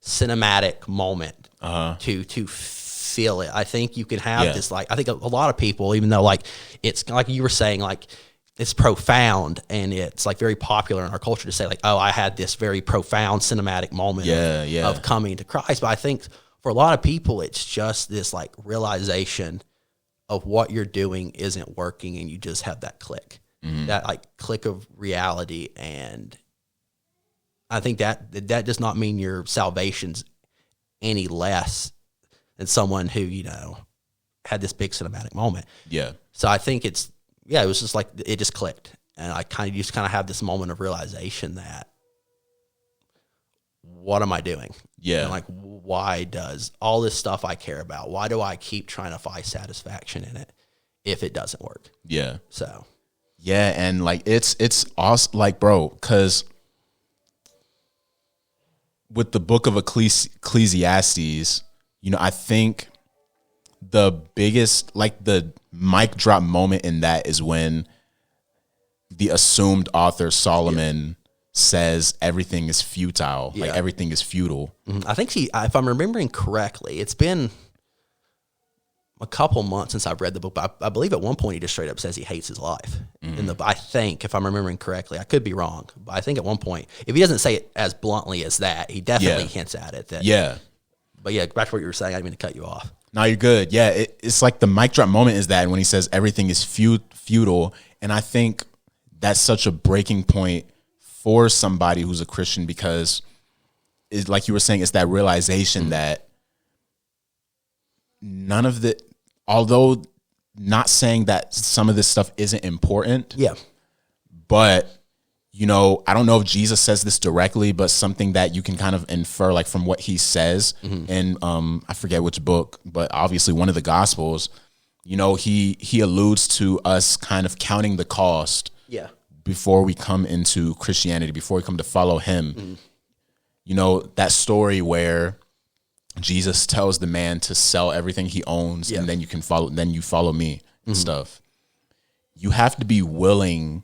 Speaker 1: cinematic moment to feel it. I think you can have this, like, I think a lot of people, even though like it's like you were saying, like it's profound and it's like very popular in our culture to say like, oh, I had this very profound cinematic moment of coming to Christ. But I think for a lot of people, it's just this like realization of what you're doing isn't working, and you just have that click, that like click of reality. And I think that does not mean your salvation's any less than someone who, had this big cinematic moment. Yeah. So I think it was just like, it just clicked. And I kind of have this moment of realization that, what am I doing? Yeah. And like, why does all this stuff I care about, why do I keep trying to find satisfaction in it if it doesn't work? Yeah. So.
Speaker 2: Yeah. And like, it's awesome. Like, bro, cause with the book of Ecclesiastes, I think the biggest, like the mic drop moment in that is when the assumed author Solomon says everything is futile, like everything is futile.
Speaker 1: I think if I'm remembering correctly, it's been a couple months since I've read the book, but I believe at one point he just straight up says he hates his life. I think, if I'm remembering correctly, I could be wrong, but I think at one point, if he doesn't say it as bluntly as that, he definitely hints at it. But back to what you were saying, I didn't mean to cut you off.
Speaker 2: No, you're good. Yeah, it's like the mic drop moment is that when he says everything is futile, and I think that's such a breaking point for somebody who's a Christian, because it's like you were saying, it's that realization that none of the, although not saying that some of this stuff isn't important, but I don't know if Jesus says this directly, but something that you can kind of infer, like from what he says in I forget which book, but obviously one of the Gospels, he alludes to us kind of counting the cost before we come into Christianity, before we come to follow him. That story where Jesus tells the man to sell everything he owns and then you follow me and stuff. You have to be willing.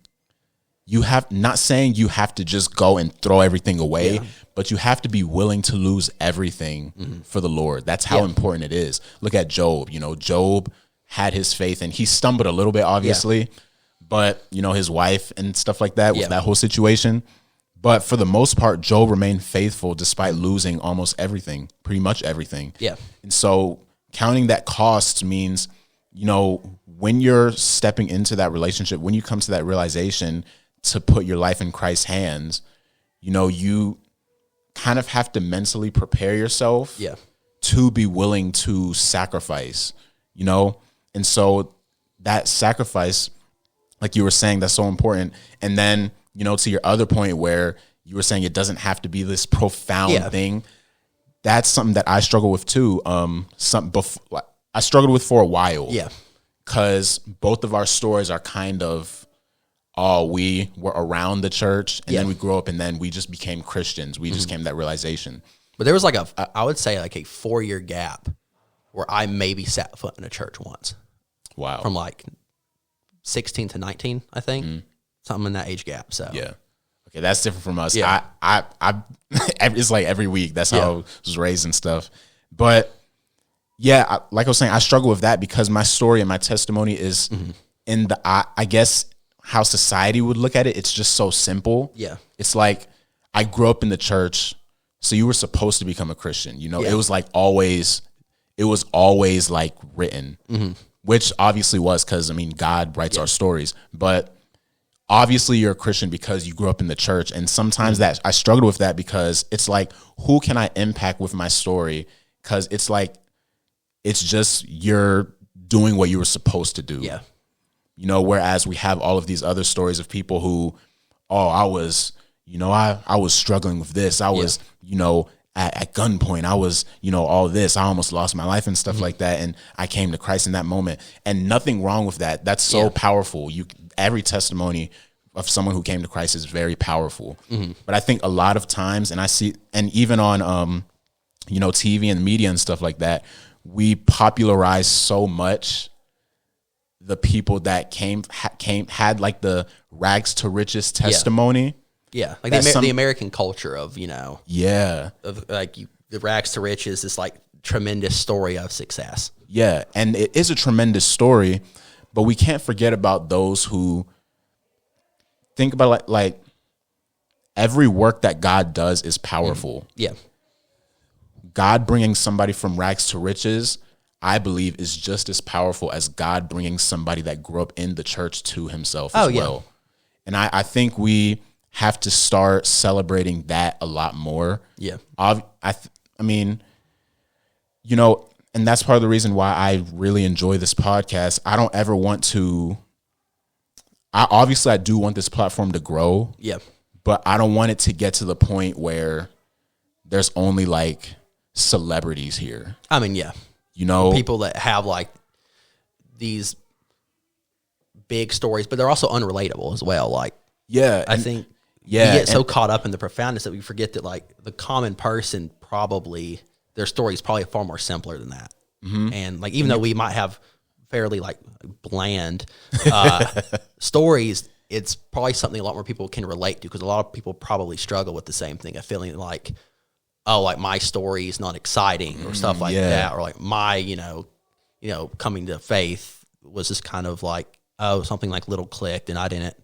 Speaker 2: Not saying you have to just go and throw everything away, but you have to be willing to lose everything for the Lord. That's how important it is. Look at Job. Job had his faith, and he stumbled a little bit, obviously, but his wife and stuff like that with that whole situation. But for the most part, Job remained faithful despite losing almost everything, pretty much everything. Yeah. And so counting that cost means, when you're stepping into that relationship, when you come to that realization, to put your life in Christ's hands, you know, you kind of have to mentally prepare yourself to be willing to sacrifice, you know? And so that sacrifice, like you were saying, that's so important. And then, you know, to your other point where you were saying it doesn't have to be this profound thing. That's something that I struggle with too. I struggled with for a while. Yeah. Because both of our stories are kind of, we were around the church and then we grew up and then we just became Christians. We just came to that realization.
Speaker 1: But there was like I would say like a 4-year gap where I maybe sat foot in a church once.
Speaker 2: Wow.
Speaker 1: From like 16 to 19, I think. Something in that age gap. So
Speaker 2: yeah. Okay, that's different from us. Yeah. I it's like every week. That's how I was raised and stuff. But yeah, like I was saying, I struggle with that because my story and my testimony is in the, I guess how society would look at it. It's just so simple. Yeah. It's like I grew up in the church, so you were supposed to become a Christian. You know, it was like always like written, which obviously was because, I mean, God writes our stories. But obviously you're a Christian because you grew up in the church. And sometimes that I struggled with that because it's like, who can I impact with my story? Because it's like, it's just you're doing what you were supposed to do. Yeah. You know, whereas we have all of these other stories of people who, I was struggling with this. I was, you know, at gunpoint. I was, you know, all this. I almost lost my life and stuff like that. And I came to Christ in that moment. And nothing wrong with that. That's so powerful. Every testimony of someone who came to Christ is very powerful. But I think a lot of times, and I see, and even on, you know, TV and media and stuff like that, we popularize so much the people that had like the rags to riches testimony. Yeah, like
Speaker 1: the American culture of, you know, of like the rags to riches, this like tremendous story of success.
Speaker 2: Yeah, and it is a tremendous story, but we can't forget about those who think about like every work that God does is powerful. Yeah. God bringing somebody from rags to riches, I believe, is just as powerful as God bringing somebody that grew up in the church to himself as well. And I think we have to start celebrating that a lot more. Yeah. I mean, you know, and that's part of the reason why I really enjoy this podcast. I don't ever want to, I do want this platform to grow. Yeah. But I don't want it to get to the point where there's only like celebrities here.
Speaker 1: I mean, yeah.
Speaker 2: You know,
Speaker 1: people that have like these big stories, but they're also unrelatable as well. Like, I think we get so caught up in the profoundness that we forget that like the common person probably, their story is probably far more simpler than that. And like, even though we might have fairly like bland stories, it's probably something a lot more people can relate to, because a lot of people probably struggle with the same thing of feeling like, like my story is not exciting or stuff like that. Or like my, you know, coming to faith was just kind of like, something like little clicked and I didn't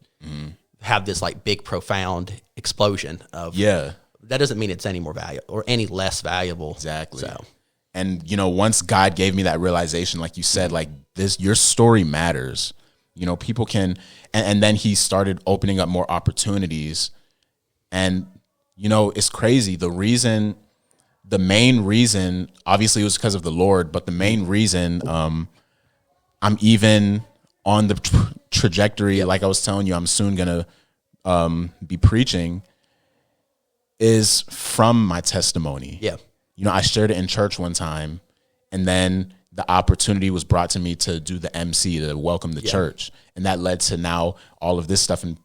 Speaker 1: have this like big, profound explosion of, that doesn't mean it's any more valuable or any less valuable.
Speaker 2: Exactly. So. And, you know, once God gave me that realization, like you said, like your story matters, you know, people can, and then he started opening up more opportunities. And, you know, it's crazy. The main reason, obviously it was because of the Lord, but the main reason I'm even on the trajectory, like I was telling you, I'm soon going to be preaching, is from my testimony. Yeah. You know, I shared it in church one time, and then the opportunity was brought to me to do the MC, to welcome the church. And that led to now all of this stuff and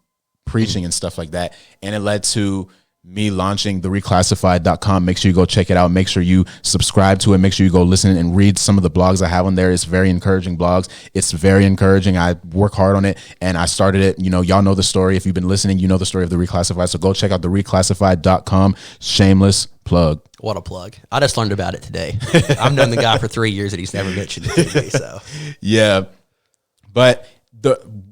Speaker 2: preaching and stuff like that. And it led to me launching thereclassified.com. Make sure you go check it out. Make sure you subscribe to it. Make sure you go listen and read some of the blogs I have on there. It's very encouraging blogs. It's very encouraging. I work hard on it, and I started it. You know, y'all know the story. If you've been listening, you know the story of The Reclassified. So go check out thereclassified.com. Shameless plug.
Speaker 1: What a plug. I just learned about it today. I've known the guy for 3 years and he's never mentioned it to me. So
Speaker 2: yeah. But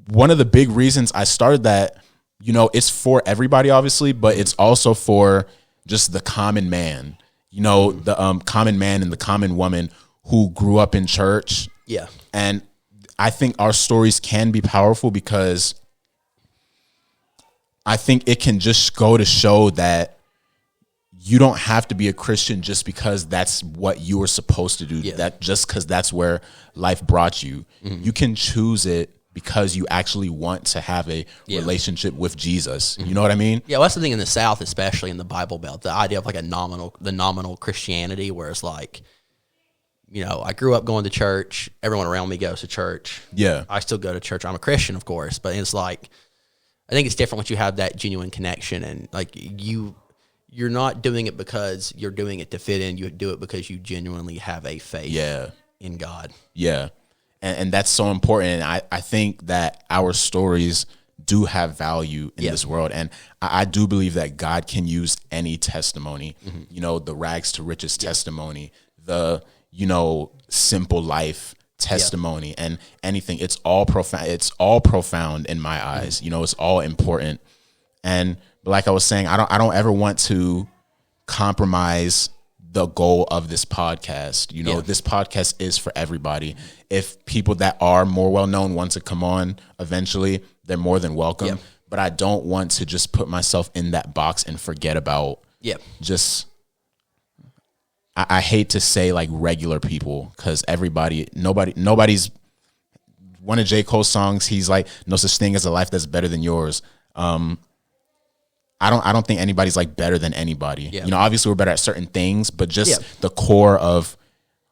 Speaker 2: one of the big reasons I started that, you know, it's for everybody, obviously, but it's also for just the common man, you know, the common man and the common woman who grew up in church. Yeah. And I think our stories can be powerful because I think it can just go to show that you don't have to be a Christian just because that's what you were supposed to do.
Speaker 1: Yeah.
Speaker 2: That just because that's where life brought you. You can choose it because you actually want to have a relationship with Jesus. You know what I mean?
Speaker 1: Yeah, well, that's the thing in the South, especially in the Bible Belt, the idea of like the nominal Christianity, where it's like, you know, I grew up going to church. Everyone around me goes to church.
Speaker 2: Yeah.
Speaker 1: I still go to church. I'm a Christian, of course, but it's like, I think it's different once you have that genuine connection, and like you're not doing it because you're doing it to fit in. You do it because you genuinely have a faith in God.
Speaker 2: Yeah. And that's so important. And I think that our stories do have value in this world. And I do believe that God can use any testimony, you know, the rags to riches testimony, the, you know, simple life testimony and anything. It's all profound. It's all profound in my eyes. You know, it's all important. And like I was saying, I don't ever want to compromise the goal of this podcast. You know, this podcast is for everybody. If people that are more well-known want to come on eventually, they're more than welcome. But I don't want to just put myself in that box and forget about just, I hate to say like regular people, because nobody's, one of J. Cole's songs, he's like, no such thing as a life that's better than yours. I don't think anybody's like better than anybody. You know, obviously we're better at certain things, but just the core of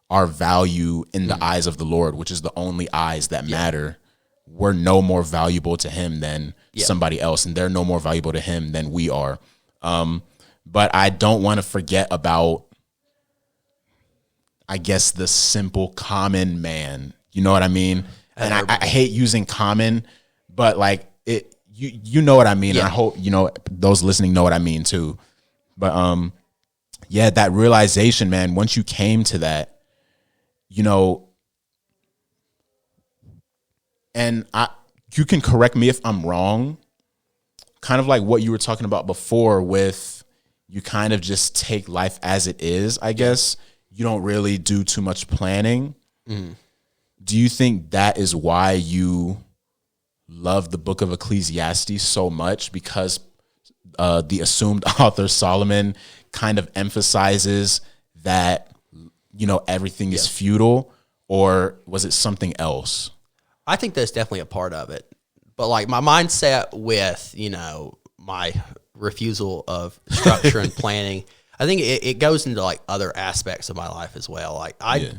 Speaker 2: our value in the eyes of the Lord, which is the only eyes that matter. We're no more valuable to him than somebody else, and they're no more valuable to him than we are. But I don't want to forget about, I guess, the simple common man. You know what I mean? And I hate using common, but like it, you know what I mean. And I hope, you know, those listening know what I mean too. But that realization, man, once you came to that, you know, and you can correct me if I'm wrong, kind of like what you were talking about before with you kind of just take life as it is, I guess. You don't really do too much planning. Do you think that is why you love the book of Ecclesiastes so much? Because the assumed author Solomon kind of emphasizes that, you know, everything is futile, or was it something else?
Speaker 1: I think that's definitely a part of it. But like my mindset with, you know, my refusal of structure and planning, I think it goes into like other aspects of my life as well. Like I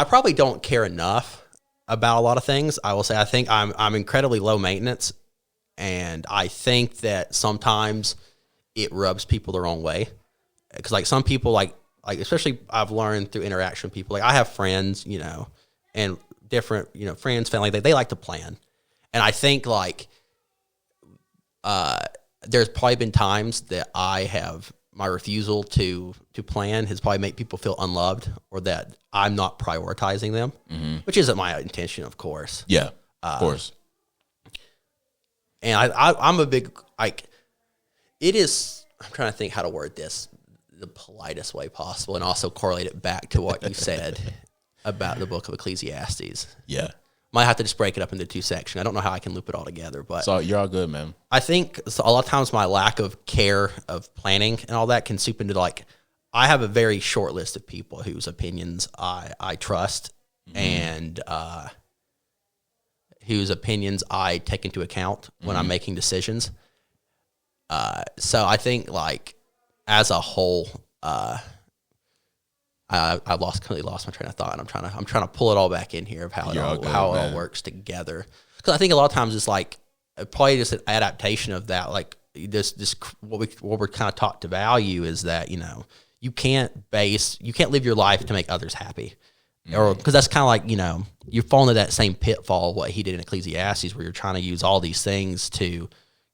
Speaker 1: probably don't care enough about a lot of things. I will say I think I'm incredibly low maintenance, and I think that sometimes it rubs people the wrong way. Because like some people like especially I've learned through interaction with people, like I have friends, you know, and different, you know, friends, family, they like to plan. And I think like there's probably been times that my refusal to plan has probably made people feel unloved, or that I'm not prioritizing them, which isn't my intention, of course.
Speaker 2: Yeah, of course.
Speaker 1: And I'm a big, like, it is, I'm trying to think how to word this the politest way possible and also correlate it back to what you said about the book of Ecclesiastes.
Speaker 2: Yeah.
Speaker 1: Might have to just break it up into two sections. I don't know how I can loop it all together, but
Speaker 2: So you're all good, man.
Speaker 1: I think a lot of times my lack of care of planning and all that can seep into like, I have a very short list of people whose opinions I trust and whose opinions I take into account when I'm making decisions. So I think like as a whole, I completely lost my train of thought, and I'm trying to pull it all back in here of how it all works together. Because I think a lot of times it's like probably just an adaptation of that. Like this what we're kind of taught to value is that, you know, you can't live your life to make others happy, or because that's kind of like, you know, you fall into that same pitfall of what he did in Ecclesiastes, where you're trying to use all these things to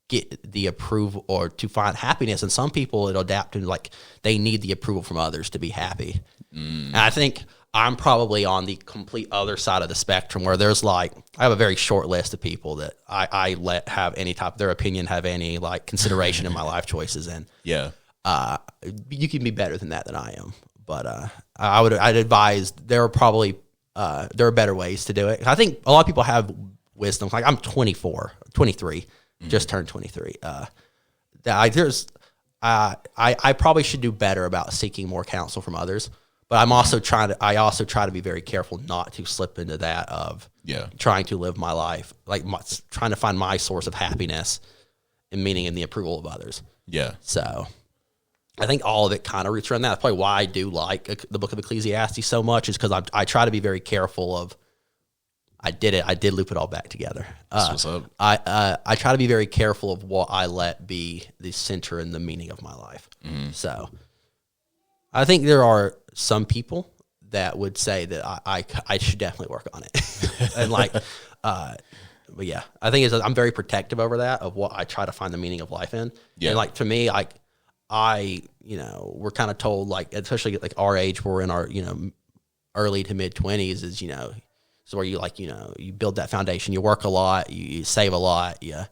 Speaker 1: get the approval or to find happiness. And some people it'll adapt to like they need the approval from others to be happy. And I think I'm probably on the complete other side of the spectrum, where there's like, I have a very short list of people that I let have any type, their opinion have any like consideration in my life choices. And you can be better than that than I am. But I'd advise there are probably, there are better ways to do it. I think a lot of people have wisdom. Like I'm 23. just turned 23. I probably should do better about seeking more counsel from others, but I also try to be very careful not to slip into that of trying to live my life, like trying to find my source of happiness and meaning in the approval of others.
Speaker 2: Yeah.
Speaker 1: So I think all of it kind of roots around that. That's probably why I do like the book of Ecclesiastes so much, is because I try to be very careful of, I did loop it all back together.
Speaker 2: That's what's up.
Speaker 1: I try to be very careful of what I let be the center and the meaning of my life. So I think there are some people that would say that I should definitely work on it. And but yeah, I think I'm very protective over that, of what I try to find the meaning of life in. Yeah. And to me, we're kind of told, especially our age, where we're in our, early to mid 20s, is, so where you you build that foundation, you work a lot, you save a lot, but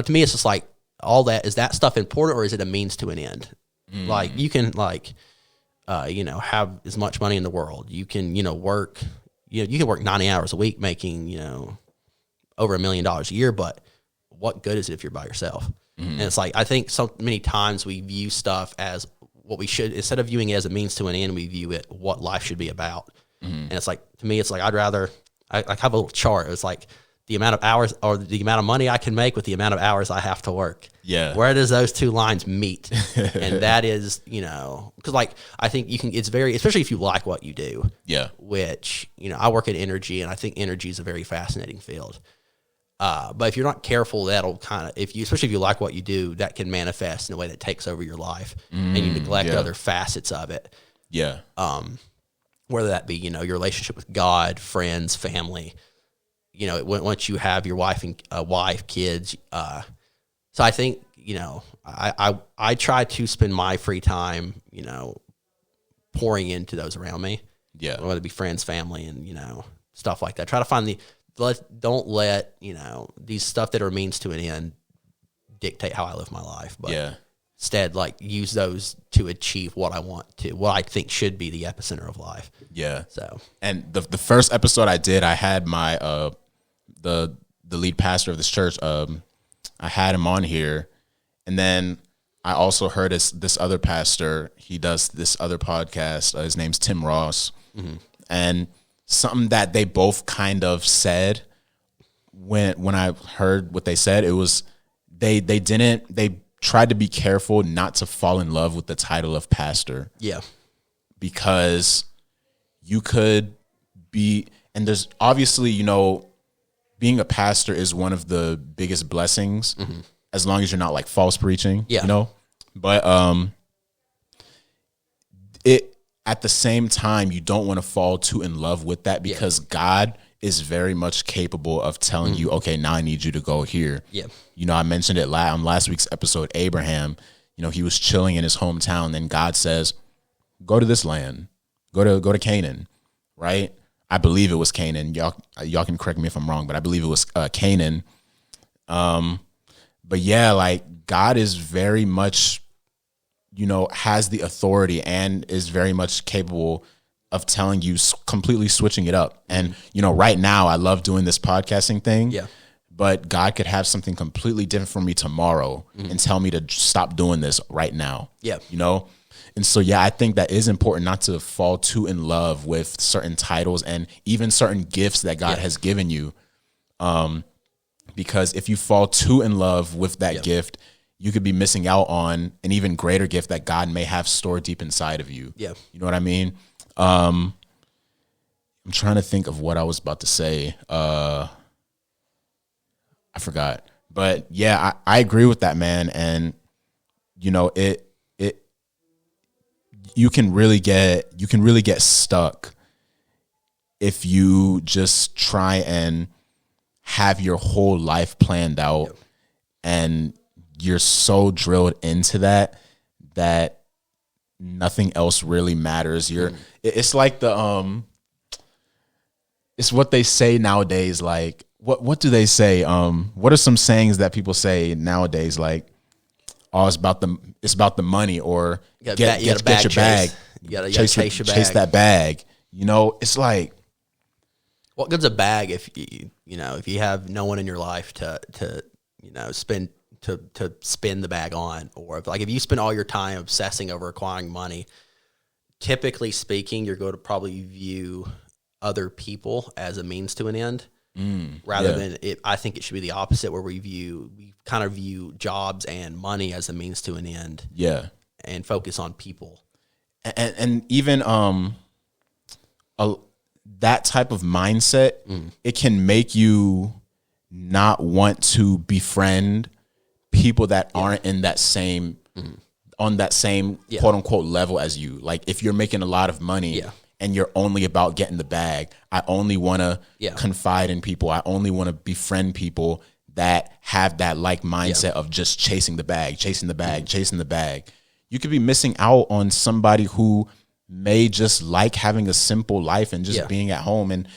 Speaker 1: to me, it's just all that, is that stuff important, or is it a means to an end? You can have as much money in the world. You can, work, you can work 90 hours a week making, over $1 million a year, but what good is it if you're by yourself? And it's I think so many times we view stuff as what we should, instead of viewing it as a means to an end, we view it what life should be about. And it's to me, it's I'd rather, I have a little chart. It's the amount of hours or the amount of money I can make with the amount of hours I have to work. Yeah. Where does those two lines meet? And that is, because I think you can, it's very, especially if you like what you do. Yeah. Which, I work in energy, and I think energy is a very fascinating field. But if you're not careful, that'll especially if you like what you do, that can manifest in a way that takes over your life, and you neglect other facets of it. Yeah. Whether that be, your relationship with God, friends, family, once you have your wife, kids. So I think, I try to spend my free time, pouring into those around me. Yeah. Whether it be friends, family, and, stuff like that. Try to find don't let, these stuff that are means to an end dictate how I live my life. But instead, use those to achieve what I think should be the epicenter of life. Yeah. So,
Speaker 2: and the first episode I did, I had my, the lead pastor of this church, I had him on here, and then I also heard this other pastor. He does this other podcast. His name's Tim Ross, and something that they both kind of said when I heard what they said, it was they tried to be careful not to fall in love with the title of pastor. Yeah, because you could be, and there's obviously, being a pastor is one of the biggest blessings, as long as you're not false preaching, but it, at the same time, you don't want to fall too in love with that, because God is very much capable of telling you, okay, now I need you to go here. Yeah. I mentioned it on last week's episode, Abraham, he was chilling in his hometown, then God says, go to this land, go to Canaan, right? I believe it was Canaan. Y'all can correct me if I'm wrong, but I believe it was Canaan. But yeah, God is very much, has the authority and is very much capable of telling you, completely switching it up. And, right now I love doing this podcasting thing. Yeah. But God could have something completely different for me tomorrow and tell me to stop doing this right now. Yeah. And so, yeah, I think that is important, not to fall too in love with certain titles and even certain gifts that God has given you. Because if you fall too in love with that gift, you could be missing out on an even greater gift that God may have stored deep inside of you. Yeah. You know what I mean? I'm trying to think of what I was about to say. I forgot. But yeah, I agree with that, man. And you can really get stuck if you just try and have your whole life planned out, and you're so drilled into that nothing else really matters. It's like it's what they say nowadays. What do they say? What are some sayings that people say nowadays? Oh, it's about the money, or get your bag. You gotta chase your bag. Chase that bag. It's
Speaker 1: What good's a bag if if you have no one in your life to spend spend the bag on, or if you spend all your time obsessing over acquiring money, typically speaking, you're going to probably view other people as a means to an end, rather than it. I think it should be the opposite, where we kind of view jobs and money as a means to an end.
Speaker 2: Yeah,
Speaker 1: and focus on people,
Speaker 2: and even that type of mindset, it can make you not want to befriend people that aren't in that same on that same quote unquote level as you. Like if you're making a lot of money and you're only about getting the bag, I only want to confide in people. I only want to befriend people that have that like mindset of just chasing the bag, chasing the bag, chasing the bag. You could be missing out on somebody who may just like having a simple life and just being at home and,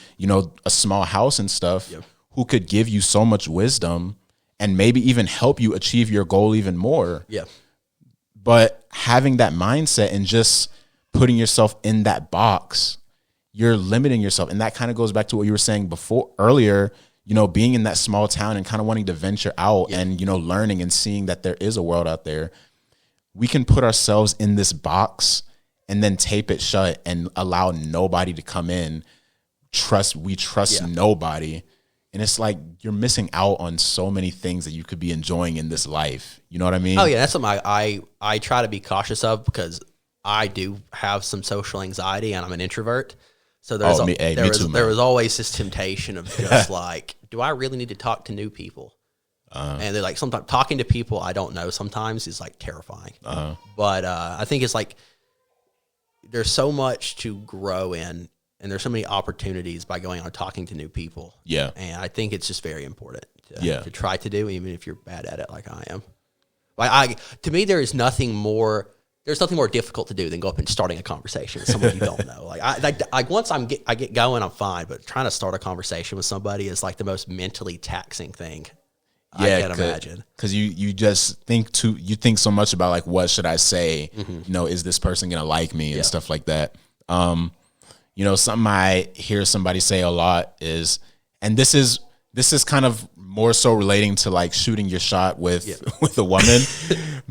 Speaker 2: a small house and stuff, who could give you so much wisdom and maybe even help you achieve your goal even more. Yeah. But having that mindset and just putting yourself in that box, you're limiting yourself. And that kind of goes back to what you were saying earlier, being in that small town and kind of wanting to venture out and, learning and seeing that there is a world out there. We can put ourselves in this box and then tape it shut and allow nobody to come in. We trust nobody. And it's like you're missing out on so many things that you could be enjoying in this life. You know what I mean?
Speaker 1: Oh, yeah. That's something I try to be cautious of, because I do have some social anxiety and I'm an introvert. So there was always this temptation of just like, do I really need to talk to new people? And they're like, sometimes talking to people I don't know sometimes is like terrifying. But I think it's like there's so much to grow in, and there's so many opportunities by going out and talking to new people. Yeah. And I think it's just very important to try to do, even if you're bad at it like I am. Like to me, there's nothing more difficult to do than go up and starting a conversation with someone you don't know. Like once I get going, I'm fine. But trying to start a conversation with somebody is like the most mentally taxing thing I can imagine. Because
Speaker 2: you just think you think so much about like, what should I say? Is this person gonna like me and stuff like that? Something I hear somebody say a lot is, and this is kind of more so relating to like shooting your shot with a woman,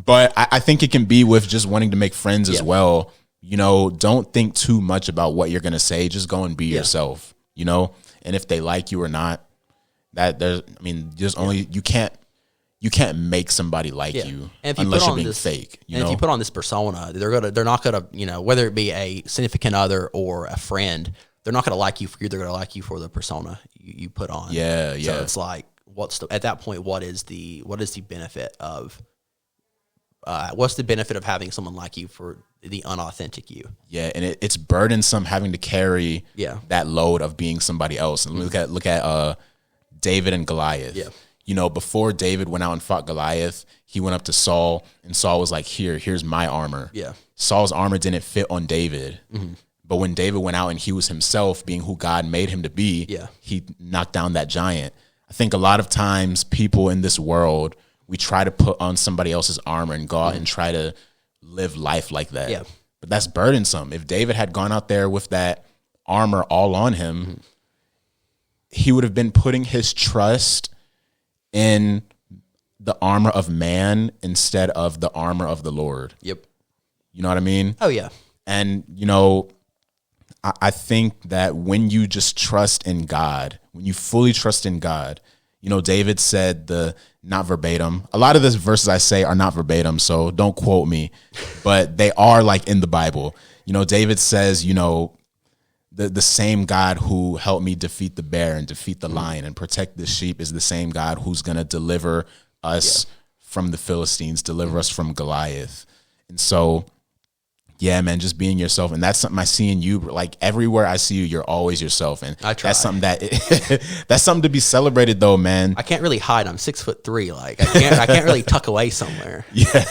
Speaker 2: but I think it can be with just wanting to make friends as well. Don't think too much about what you're gonna say. Just go and be yourself. And if they like you or not, you can't make somebody like you unless you're being fake.
Speaker 1: If you put on this persona, they're not gonna, whether it be a significant other or a friend, they're not gonna like you for you. They're gonna like you for the persona you put on. Yeah. So it's like, at that point, what is the benefit of having someone like you for the unauthentic you?
Speaker 2: Yeah, and it's burdensome having to carry that load of being somebody else. And look at David and Goliath. Yeah. Before David went out and fought Goliath, he went up to Saul, and Saul was like, here's my armor. Yeah. Saul's armor didn't fit on David. Mm-hmm. But when David went out and he was himself, being who God made him to be, he knocked down that giant. I think a lot of times people in this world, we try to put on somebody else's armor and go out and try to live life like that. Yeah. But that's burdensome. If David had gone out there with that armor all on him, he would have been putting his trust in the armor of man instead of the armor of the Lord. Yep. You know what I mean?
Speaker 1: Oh, yeah.
Speaker 2: And, I think that when you just trust in God, when you fully trust in God, David said not verbatim. A lot of the verses I say are not verbatim, so don't quote me, but they are like in the Bible. David says, the same God who helped me defeat the bear and defeat the lion and protect the sheep is the same God who's going to deliver us from the Philistines, deliver us from Goliath. And so, yeah, man, just being yourself. And that's something I see in you. Like everywhere I see you, you're always yourself. And I try. That's something that's something to be celebrated though, man.
Speaker 1: I can't really hide. I'm 6'3". Like I can't really tuck away somewhere. Yeah.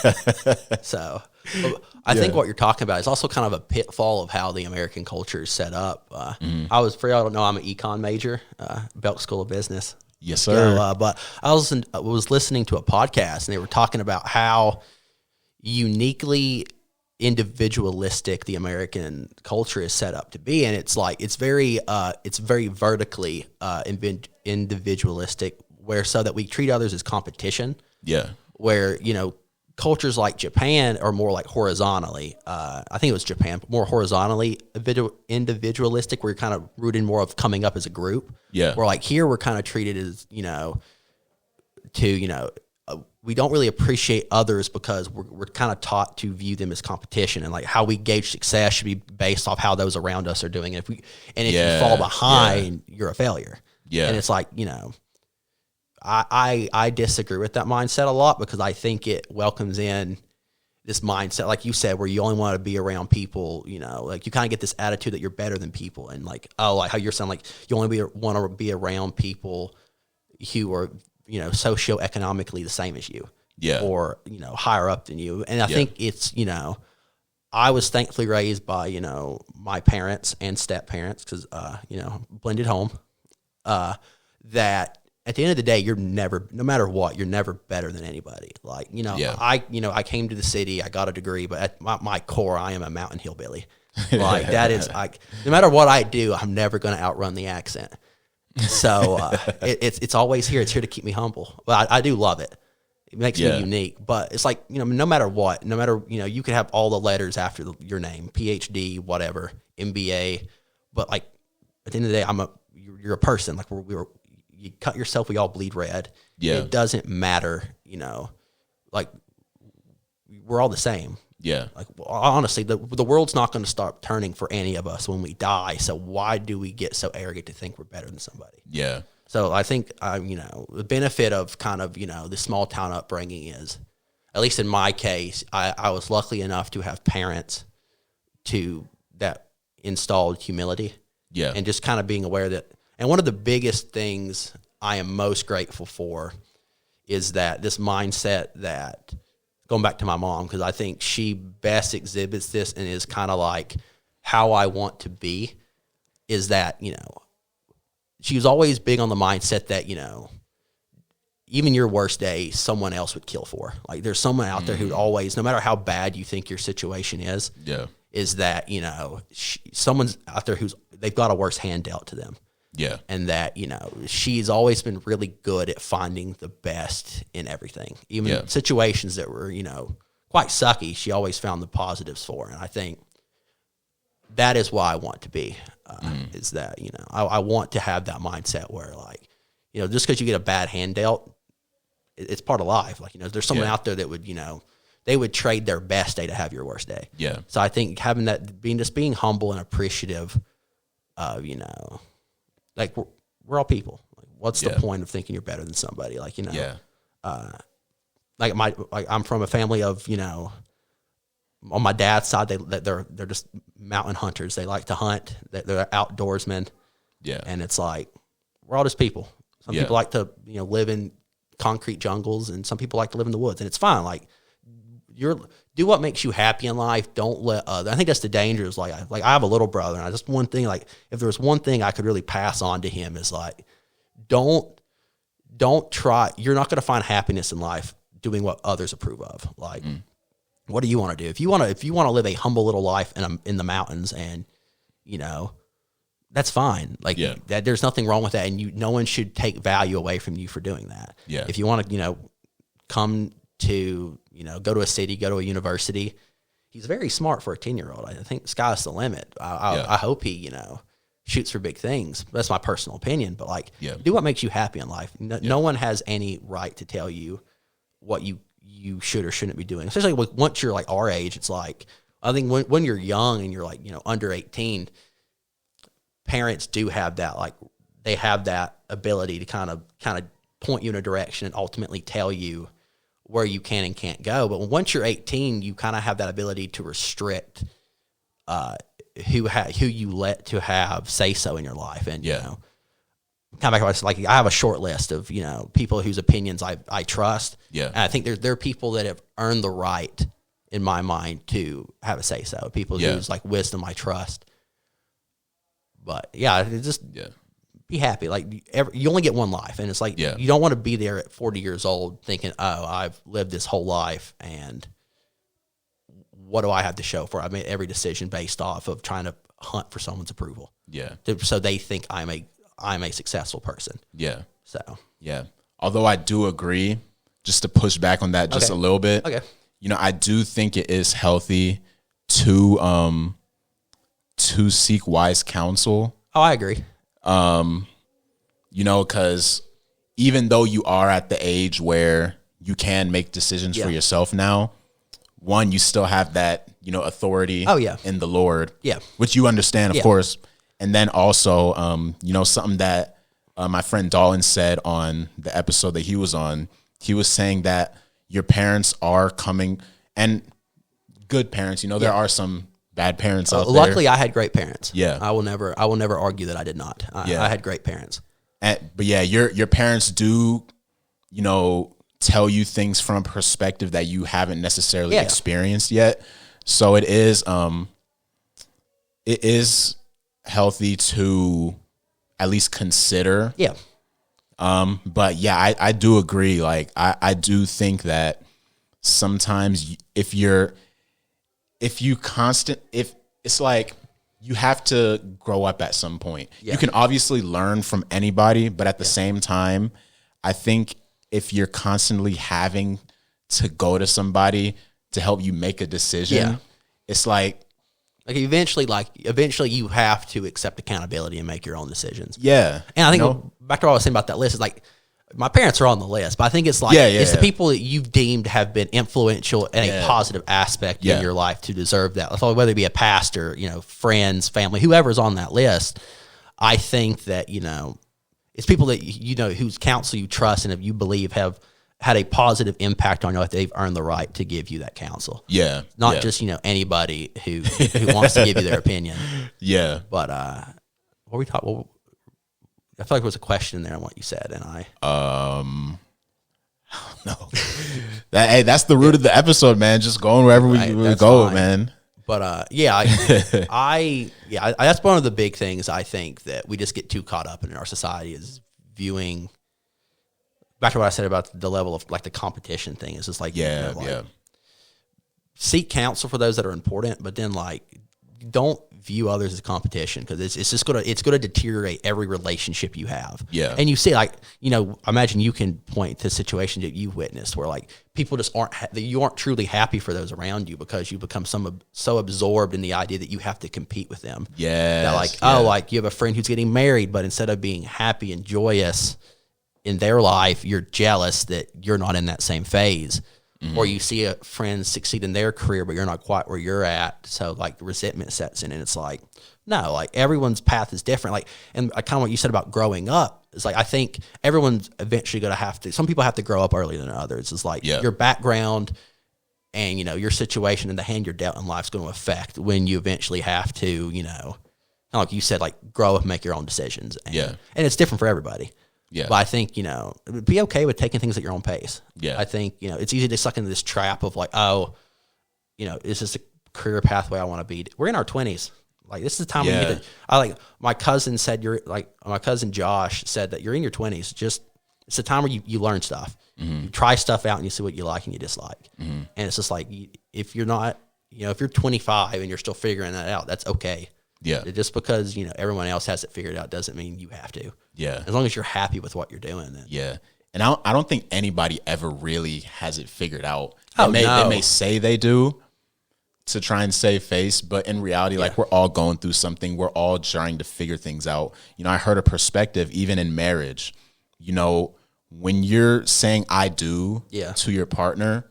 Speaker 1: So I think what you're talking about is also kind of a pitfall of how the American culture is set up. For y'all don't know, I'm an econ major, Belk School of Business.
Speaker 2: Yes, sir.
Speaker 1: But I was listening to a podcast and they were talking about how uniquely individualistic the American culture is set up to be, and it's like it's very vertically individualistic, where so that we treat others as competition.
Speaker 2: Yeah.
Speaker 1: Where cultures like Japan are more like horizontally. I think it was Japan, more horizontally individualistic. We're kind of rooted more of coming up as a group.
Speaker 2: Yeah.
Speaker 1: Where like here we're kind of treated as we don't really appreciate others because we're kind of taught to view them as competition, and like how we gauge success should be based off how those around us are doing. And if you fall behind, you're a failure. Yeah. And it's like, I disagree with that mindset a lot, because I think it welcomes in this mindset, like you said, where you only want to be around people, like you kind of get this attitude that you're better than people, and like like how you're saying, like you only want to be around people who are socioeconomically the same as you, or higher up than you. And I think it's I was thankfully raised by my parents and step parents, because blended home, that at the end of the day, you're never, no matter what, you're never better than anybody. Like, I came to the city, I got a degree, but at my core, I am a mountain hillbilly. Like that is like, no matter what I do, I'm never going to outrun the accent. So it's always here. It's here to keep me humble. But I do love it. It makes me unique. But it's like, no matter what, you could have all the letters after your name, PhD, whatever, MBA. But like at the end of the day, you're a person. Like you cut yourself, we all bleed red. Yeah. It doesn't matter, like we're all the same. Yeah. Like honestly, the world's not going to start turning for any of us when we die. So why do we get so arrogant to think we're better than somebody? Yeah. So I think the benefit of kind of the small town upbringing is, at least in my case, I was lucky enough to have parents that installed humility. Yeah. And just kind of being aware that, and one of the biggest things I am most grateful for is that this mindset that, going back to my mom, because I think she best exhibits this and is kind of like how I want to be, is that, she was always big on the mindset that, even your worst day, someone else would kill for. Like there's someone out there who always, no matter how bad you think your situation is that, someone's out there they've got a worse hand dealt to them. Yeah. And that, she's always been really good at finding the best in everything. Even situations that were, quite sucky, she always found the positives for. And I think that is why I want to be, is that, I want to have that mindset where like, just because you get a bad hand dealt, it's part of life. Like, there's someone out there that would, they would trade their best day to have your worst day. Yeah. So I think having that, being humble and appreciative of, like we're all people. Like, what's the point of thinking you're better than somebody? Like, like I'm from a family of, on my dad's side, they're just mountain hunters. They like to hunt. They're outdoorsmen. Yeah. And it's like, we're all just people. Some people like to, live in concrete jungles, and some people like to live in the woods, and it's fine. Like do what makes you happy in life. Don't let I think that's the danger, is like I have a little brother, and one thing, like if there's one thing I could really pass on to him is like, don't try. You're not going to find happiness in life doing what others approve of. Like, what do you want to do? If you want to live a humble little life in the mountains, and that's fine. Like that, there's nothing wrong with that, and no one should take value away from you for doing that. Yeah. If you want to, come to, go to a city, go to a university. He's very smart for a 10-year-old. I think the sky's the limit. I hope he, shoots for big things. That's my personal opinion. But like, do what makes you happy in life. No one has any right to tell you what you should or shouldn't be doing. Especially once you're like our age, it's like, I think when you're young and you're like, under 18, parents do have that, like they have that ability to kind of point you in a direction and ultimately tell you where you can and can't go. But once you're 18, you kind of have that ability to restrict who you let to have say so in your life. And kind of like I have a short list of people whose opinions I trust. Yeah, and I think there are people that have earned the right in my mind to have a say so. People whose like wisdom I trust. But be happy. Like you only get one life, and it's like you don't want to be there at 40 years old thinking, "Oh, I've lived this whole life, and what do I have to show for it? I made every decision based off of trying to hunt for someone's approval.
Speaker 2: Yeah.
Speaker 1: So they think I'm a successful person.
Speaker 2: Yeah.
Speaker 1: So
Speaker 2: Yeah. Although I do agree, just to push back on that just a little bit.
Speaker 1: Okay.
Speaker 2: I do think it is healthy to seek wise counsel.
Speaker 1: Oh, I agree.
Speaker 2: Because even though you are at the age where you can make decisions for yourself now, one, you still have that, authority in the Lord, which you understand, of course. And then also, something that my friend Dalton said on the episode that he was on, he was saying that your parents are coming, and good parents, there are some bad parents out there.
Speaker 1: Luckily, I had great parents.
Speaker 2: Yeah.
Speaker 1: I will never argue that I did not. I had great parents.
Speaker 2: But yeah, your parents do, tell you things from a perspective that you haven't necessarily experienced yet. So it is healthy to at least consider. Yeah. But yeah, I do agree. Like I do think that sometimes if it's like you have to grow up at some point. Yeah. You can obviously learn from anybody, but at the same time, I think if you're constantly having to go to somebody to help you make a decision, it's like
Speaker 1: eventually you have to accept accountability and make your own decisions.
Speaker 2: Yeah.
Speaker 1: And I think back to what I was saying about that list is like, my parents are on the list, but I think it's like, it's the people that you've deemed have been influential in a positive aspect in your life to deserve that. So whether it be a pastor, friends, family, whoever's on that list, I think that, it's people that, whose counsel you trust and if you believe have had a positive impact on your life, they've earned the right to give you that counsel.
Speaker 2: Yeah.
Speaker 1: Not just, anybody who wants to give you their opinion.
Speaker 2: Yeah.
Speaker 1: But, what were we talking? Well, I feel like there was a question in there on what you said, and
Speaker 2: no. That's the root of the episode, man. Just going wherever we go, fine. Man.
Speaker 1: But I that's one of the big things I think that we just get too caught up in our society is viewing. Back to what I said about the level of like the competition thing is just like seek counsel for those that are important, but then like don't view others as competition because it's just gonna deteriorate every relationship you have.
Speaker 2: Yeah,
Speaker 1: and you see like imagine you can point to situations that you've witnessed where like people just you aren't truly happy for those around you because you become so absorbed in the idea that you have to compete with them.
Speaker 2: Yeah,
Speaker 1: that like you have a friend who's getting married, but instead of being happy and joyous in their life, you're jealous that you're not in that same phase. Mm-hmm. Or you see a friend succeed in their career, but you're not quite where you're at. So like resentment sets in, and it's like, no, like everyone's path is different. Like, and kind of what you said about growing up is like, I think everyone's eventually going to have to, some people have to grow up earlier than others. It's like your background and, your situation and the hand you're dealt in life is going to affect when you eventually have to, like you said, like grow up and make your own decisions. And, and it's different for everybody. Yeah. But I think, be okay with taking things at your own pace. Yeah. I think, it's easy to suck into this trap of like, is this a career pathway I want to be? We're in our 20s. Like, this is the time when you get to, my cousin said, my cousin Josh said that you're in your 20s. Just, it's the time where you learn stuff. Mm-hmm. You try stuff out and you see what you like and you dislike. Mm-hmm. And it's just like, if you're not, if you're 25 and you're still figuring that out, that's okay. Yeah. Just because, everyone else has it figured out doesn't mean you have to. Yeah. As long as you're happy with what you're doing. Then.
Speaker 2: Yeah. And I don't think anybody ever really has it figured out. They may say they do to try and save face, but in reality, like we're all going through something. We're all trying to figure things out. I heard a perspective, even in marriage, when you're saying I do to your partner,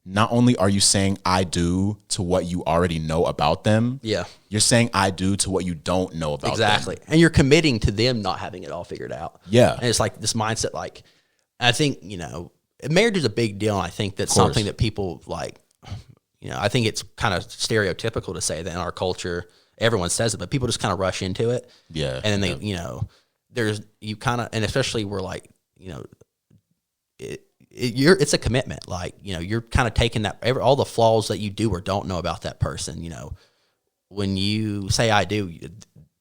Speaker 2: not only are you saying I do to what you already know about them, you're saying I do to what you don't know about them.
Speaker 1: Exactly. And you're committing to them not having it all figured out. Yeah. And it's like this mindset, like, I think, marriage is a big deal. And I think that's something that people like, I think it's kind of stereotypical to say that in our culture, everyone says it, but people just kind of rush into it. Yeah. And then they, and especially we're like, it's a commitment. Like, you're kind of taking that all the flaws that you do or don't know about that person. When you say I do,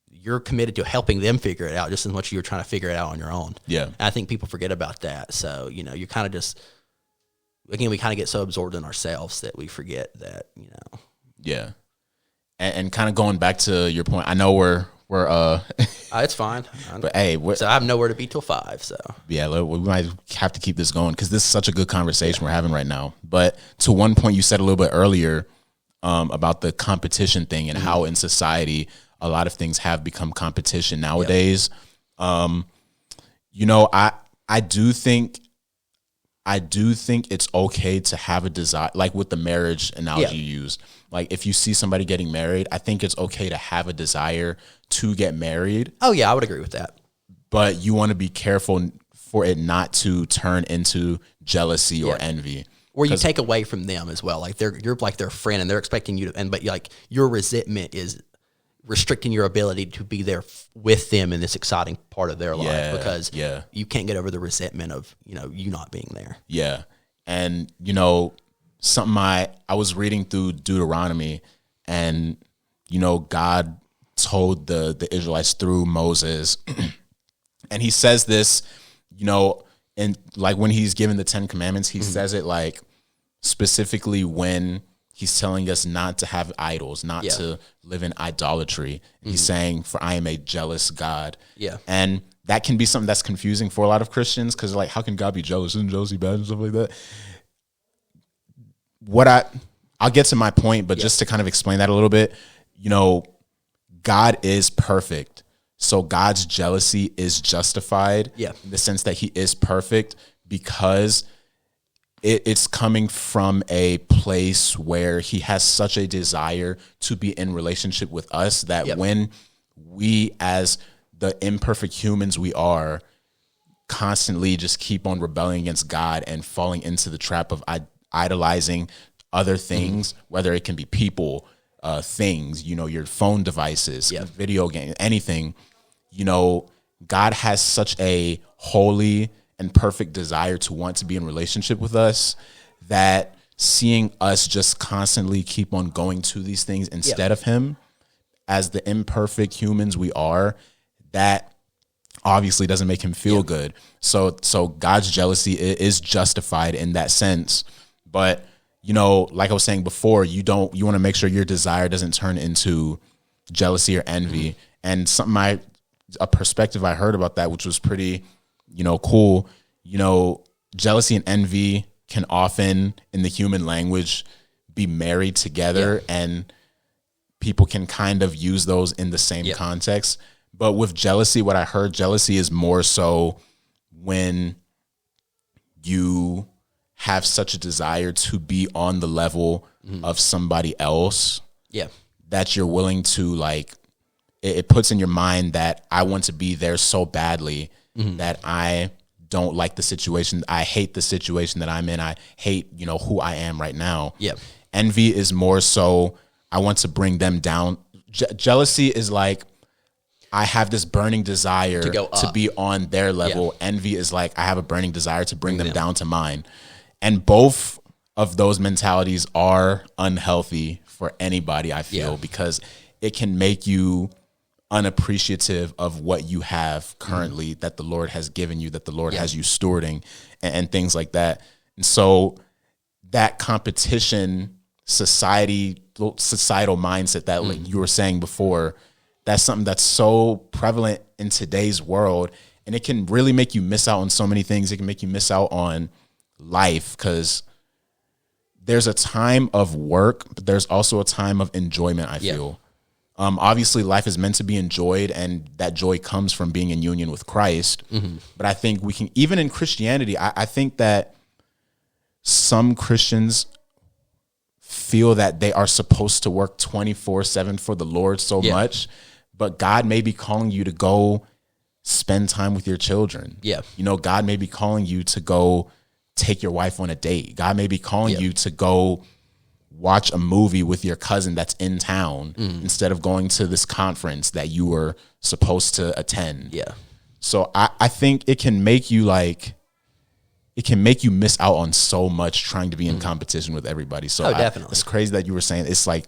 Speaker 1: you're committed to helping them figure it out just as much as you're trying to figure it out on your own. Yeah. And I think people forget about that. So, you're kind of just, again, we kind of get so absorbed in ourselves that we forget that, you know.
Speaker 2: Yeah. And kind of going back to your point, I know we're
Speaker 1: It's fine.
Speaker 2: but hey,
Speaker 1: so I have nowhere to be till 5. So
Speaker 2: yeah, we might have to keep this going because this is such a good conversation we're having right now. But to one point you said a little bit earlier about the competition thing and how in society a lot of things have become competition nowadays. You know, I do think it's okay to have a desire, like with the marriage analogy you used. Like if you see somebody getting married, I think it's okay to have a desire to get married.
Speaker 1: Oh yeah, I would agree with that.
Speaker 2: But you want to be careful for it not to turn into jealousy or envy.
Speaker 1: Or you take away from them as well. Like you're like their friend and they're expecting you to, but like your resentment is restricting your ability to be there with them in this exciting part of their life because you can't get over the resentment of, you know, you not being there.
Speaker 2: Yeah. And, you know, something I was reading through Deuteronomy and, you know, God told the Israelites through Moses and he says this, you know, and like when he's given the 10 Commandments, he says it like specifically when he's telling us not to have idols, not to live in idolatry. He's saying, for I am a jealous God.
Speaker 1: Yeah.
Speaker 2: And that can be something that's confusing for a lot of Christians because like, how can God be jealous? Isn't jealousy bad and stuff like that? I'll get to my point, but just to kind of explain that a little bit, you know, God is perfect. So God's jealousy is justified in the sense that he is perfect because it's coming from a place where he has such a desire to be in relationship with us that when we, as the imperfect humans we are, constantly just keep on rebelling against God and falling into the trap of idolizing other things, whether it can be people, things, you know, your phone devices, video games, anything, you know, God has such a holy and perfect desire to want to be in relationship with us that seeing us just constantly keep on going to these things instead of him as the imperfect humans we are, that obviously doesn't make him feel good. So God's jealousy is justified in that sense. But, you know, like I was saying before, you want to make sure your desire doesn't turn into jealousy or envy. And a perspective I heard about that, which was pretty, you know, cool. You know, jealousy and envy can often in the human language be married together and people can kind of use those in the same context. But with jealousy, what I heard, jealousy is more so when you have such a desire to be on the level of somebody else that you're willing to, like, it puts in your mind that I want to be there so badly that I don't like the situation. I hate the situation that I'm in. I hate, you know, who I am right now. Envy is more so I want to bring them down. Jealousy is like I have this burning desire to be on their level. Envy is like I have a burning desire to bring them down to mine. And both of those mentalities are unhealthy for anybody, I feel, because it can make you unappreciative of what you have currently that the Lord has given you, that the Lord has you stewarding and things like that. And so that competition societal mindset that like you were saying before, that's something that's so prevalent in today's world. And it can really make you miss out on so many things. It can make you miss out on life because there's a time of work, but there's also a time of enjoyment, I feel. Obviously, life is meant to be enjoyed, and that joy comes from being in union with Christ. But I think we can, even in Christianity, I think that some Christians feel that they are supposed to work 24/7 for the Lord so much, but God may be calling you to go spend time with your children. You know, God may be calling you to go take your wife on a date. God may be calling you to go watch a movie with your cousin that's in town instead of going to this conference that you were supposed to attend. So I think it can make you miss out on so much trying to be in competition with everybody. So
Speaker 1: definitely.
Speaker 2: It's crazy that you were saying, it's like,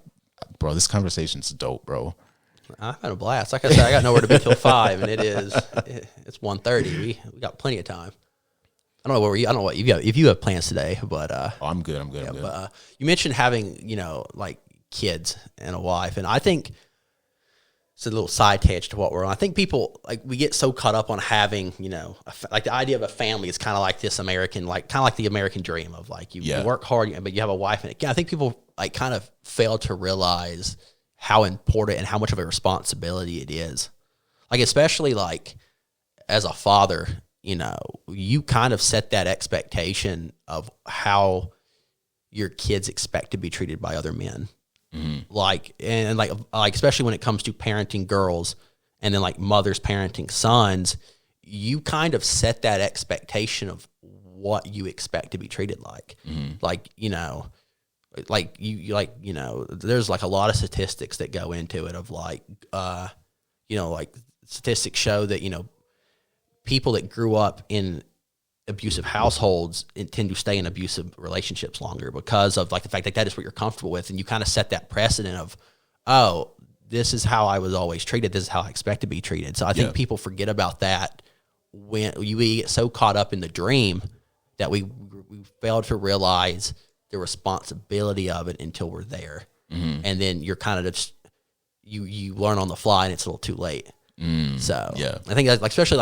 Speaker 2: bro, this conversation's dope, bro.
Speaker 1: I've had a blast. Like I said, I got nowhere to be till 5 and it's 1:30. We got plenty of time. I don't know I don't know what if you have plans today, but
Speaker 2: I'm good. I'm good.
Speaker 1: But you mentioned having like kids and a wife, and I think it's a little side tangent to what we're on. I think people we get so caught up on having like the idea of a family is kind of like this American kind of like the American dream of you work hard but you have a wife, and I think people kind of fail to realize how important and how much of a responsibility it is. Especially as a father, you kind of set that expectation of how your kids expect to be treated by other men. Mm-hmm. Especially when it comes to parenting girls and then mothers parenting sons, you kind of set that expectation of what you expect to be treated like. Mm-hmm. There's a lot of statistics that go into it of statistics show that, people that grew up in abusive households tend to stay in abusive relationships longer because of the fact that is what you're comfortable with. And you kind of set that precedent of, oh, this is how I was always treated. This is how I expect to be treated. So I think people forget about that when we get so caught up in the dream that we failed to realize the responsibility of it until we're there. Mm-hmm. And then you're kind of just, you learn on the fly and it's a little too late. So I think especially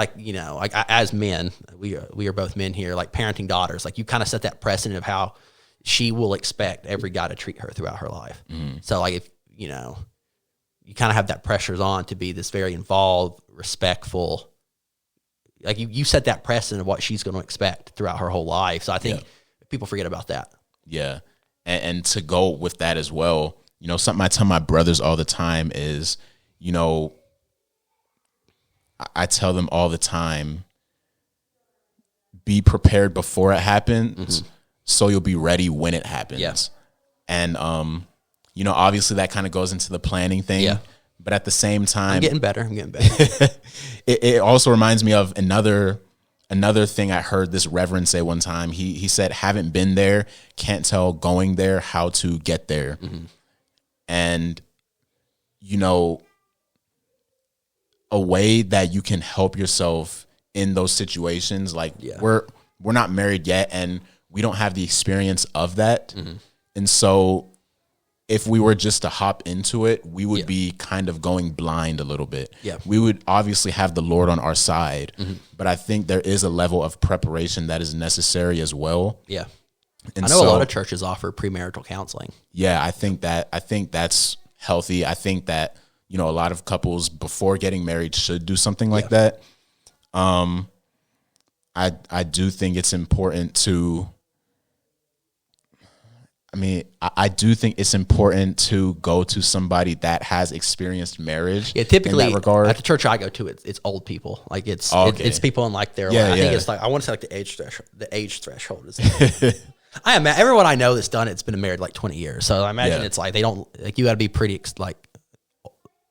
Speaker 1: as men, we are both men here, parenting daughters, you kind of set that precedent of how she will expect every guy to treat her throughout her life. So if you kind of have that pressures on to be this very involved, respectful, you set that precedent of what she's going to expect throughout her whole life. So I think people forget about that.
Speaker 2: Yeah. And to go with that as well, something I tell my brothers all the time is, I tell them all the time, be prepared before it happens, so you'll be ready when it happens. Yeah. And, obviously that kind of goes into the planning thing. Yeah. But at the same time,
Speaker 1: I'm getting better.
Speaker 2: it also reminds me of another thing I heard this reverend say one time. He said, haven't been there, can't tell going there how to get there. Mm-hmm. And, a way that you can help yourself in those situations, we're not married yet and we don't have the experience of that. Mm-hmm. And so if we were just to hop into it, we would be kind of going blind a little bit. Yeah. We would obviously have the Lord on our side, but I think there is a level of preparation that is necessary as well.
Speaker 1: Yeah. And I know a lot of churches offer premarital counseling.
Speaker 2: Yeah, I think that's healthy. I think that a lot of couples before getting married should do something like that. I do think it's important to, I do think it's important to go to somebody that has experienced marriage.
Speaker 1: Yeah, typically
Speaker 2: in that regard.
Speaker 1: At the church I go to, it's old people. It's people in their life. I think it's I want to say the age threshold is. I imagine everyone I know that's done it's been married 20 years. So I imagine it's they don't you got to be pretty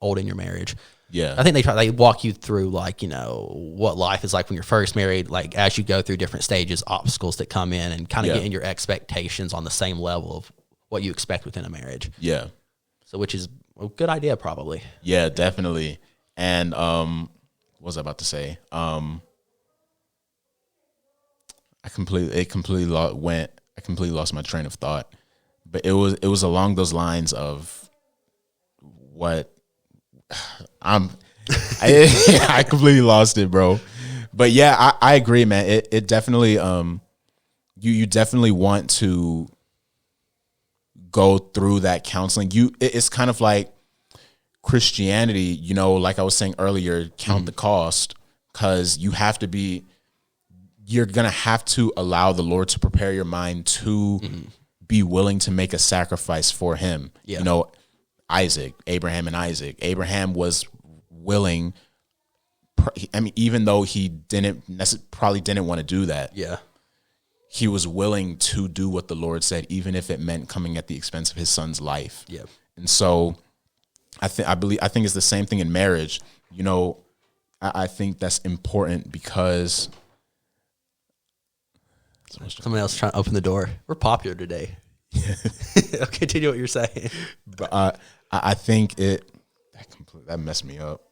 Speaker 1: old in your marriage. Yeah. I think they walk you through what life is like when you're first married, as you go through different stages, obstacles that come in and kind of getting your expectations on the same level of what you expect within a marriage. Yeah. So which is a good idea probably.
Speaker 2: Yeah, definitely. And what was I about to say? I completely lost my train of thought. But it was along those lines of what I completely lost it, bro. But yeah, I agree, man. It definitely you definitely want to go through that counseling. It's kind of like Christianity, like I was saying earlier, count the cost, because you're gonna have to allow the Lord to prepare your mind to be willing to make a sacrifice for him. Yeah. Abraham and Isaac. Abraham was willing. Even though he probably didn't want to do that. Yeah. He was willing to do what the Lord said, even if it meant coming at the expense of his son's life. Yeah. And so I think it's the same thing in marriage. I think that's important because
Speaker 1: someone else trying to open the door. We're popular today. I'll continue what you're saying.
Speaker 2: But I think that messed me up.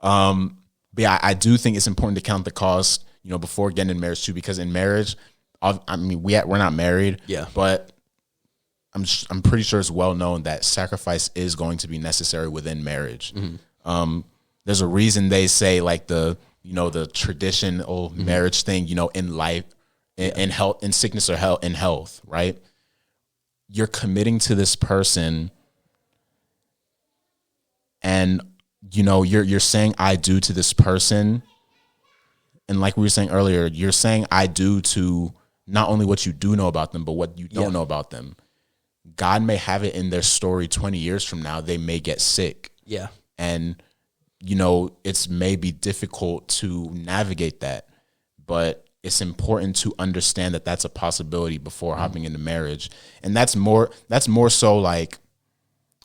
Speaker 2: But yeah, I do think it's important to count the cost. before getting in marriage too, because in marriage, I mean, we're not married, but I'm pretty sure it's well known that sacrifice is going to be necessary within marriage. There's a reason they say like the traditional marriage thing, in life, in health, in sickness or health, in health, right? You're committing to this person, and you're saying I do to this person, and like we were saying earlier, you're saying I do to not only what you do know about them, but what you don't know about them. God may have it in their story 20 years from now. They may get sick.
Speaker 1: Yeah.
Speaker 2: And, it's maybe difficult to navigate that, but it's important to understand that that's a possibility before hopping into marriage. And that's more so like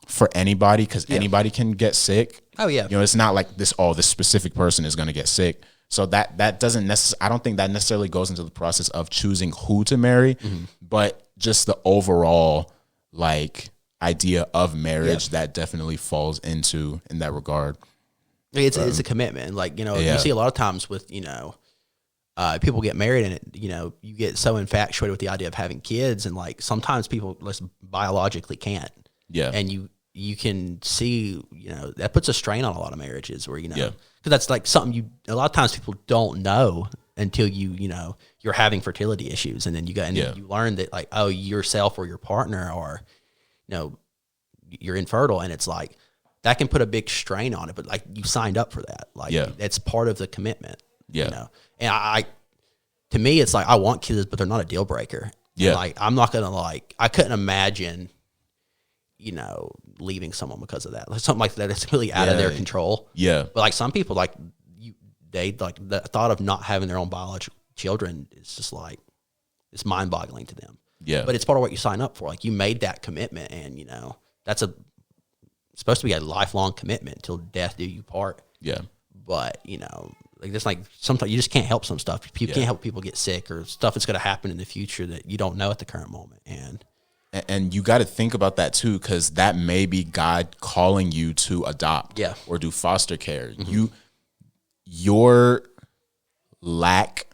Speaker 2: for anybody, because anybody can get sick.
Speaker 1: Oh yeah.
Speaker 2: It's not like this specific person is going to get sick. So that doesn't necessarily, I don't think that necessarily goes into the process of choosing who to marry, but just the overall like idea of marriage that definitely falls in that regard.
Speaker 1: It's a commitment. Like, you see a lot of times with, people get married and you get so infatuated with the idea of having kids, and like sometimes people just biologically can't. Yeah. And you can see, that puts a strain on a lot of marriages where, because that's like something a lot of times people don't know until you're having fertility issues. And then you learn that like, oh, yourself or your partner are, you're infertile. And it's like, that can put a big strain on it, but like you signed up for that. Like that's part of the commitment, and to me, it's like, I want kids, but they're not a deal breaker. Yeah. And like, I'm not going to I couldn't imagine, leaving someone because of that. Like something like that, it's really out of their control. Yeah. But like some people, they the thought of not having their own biological children is just like, it's mind boggling to them. Yeah. But it's part of what you sign up for. Like you made that commitment, and that's supposed to be a lifelong commitment till death do you part. Yeah. But, sometimes you just can't help some stuff. You can't help people get sick or stuff that's going to happen in the future that you don't know at the current moment. And you got to think about that too, because that may be God calling you to adopt or do foster care. Your lack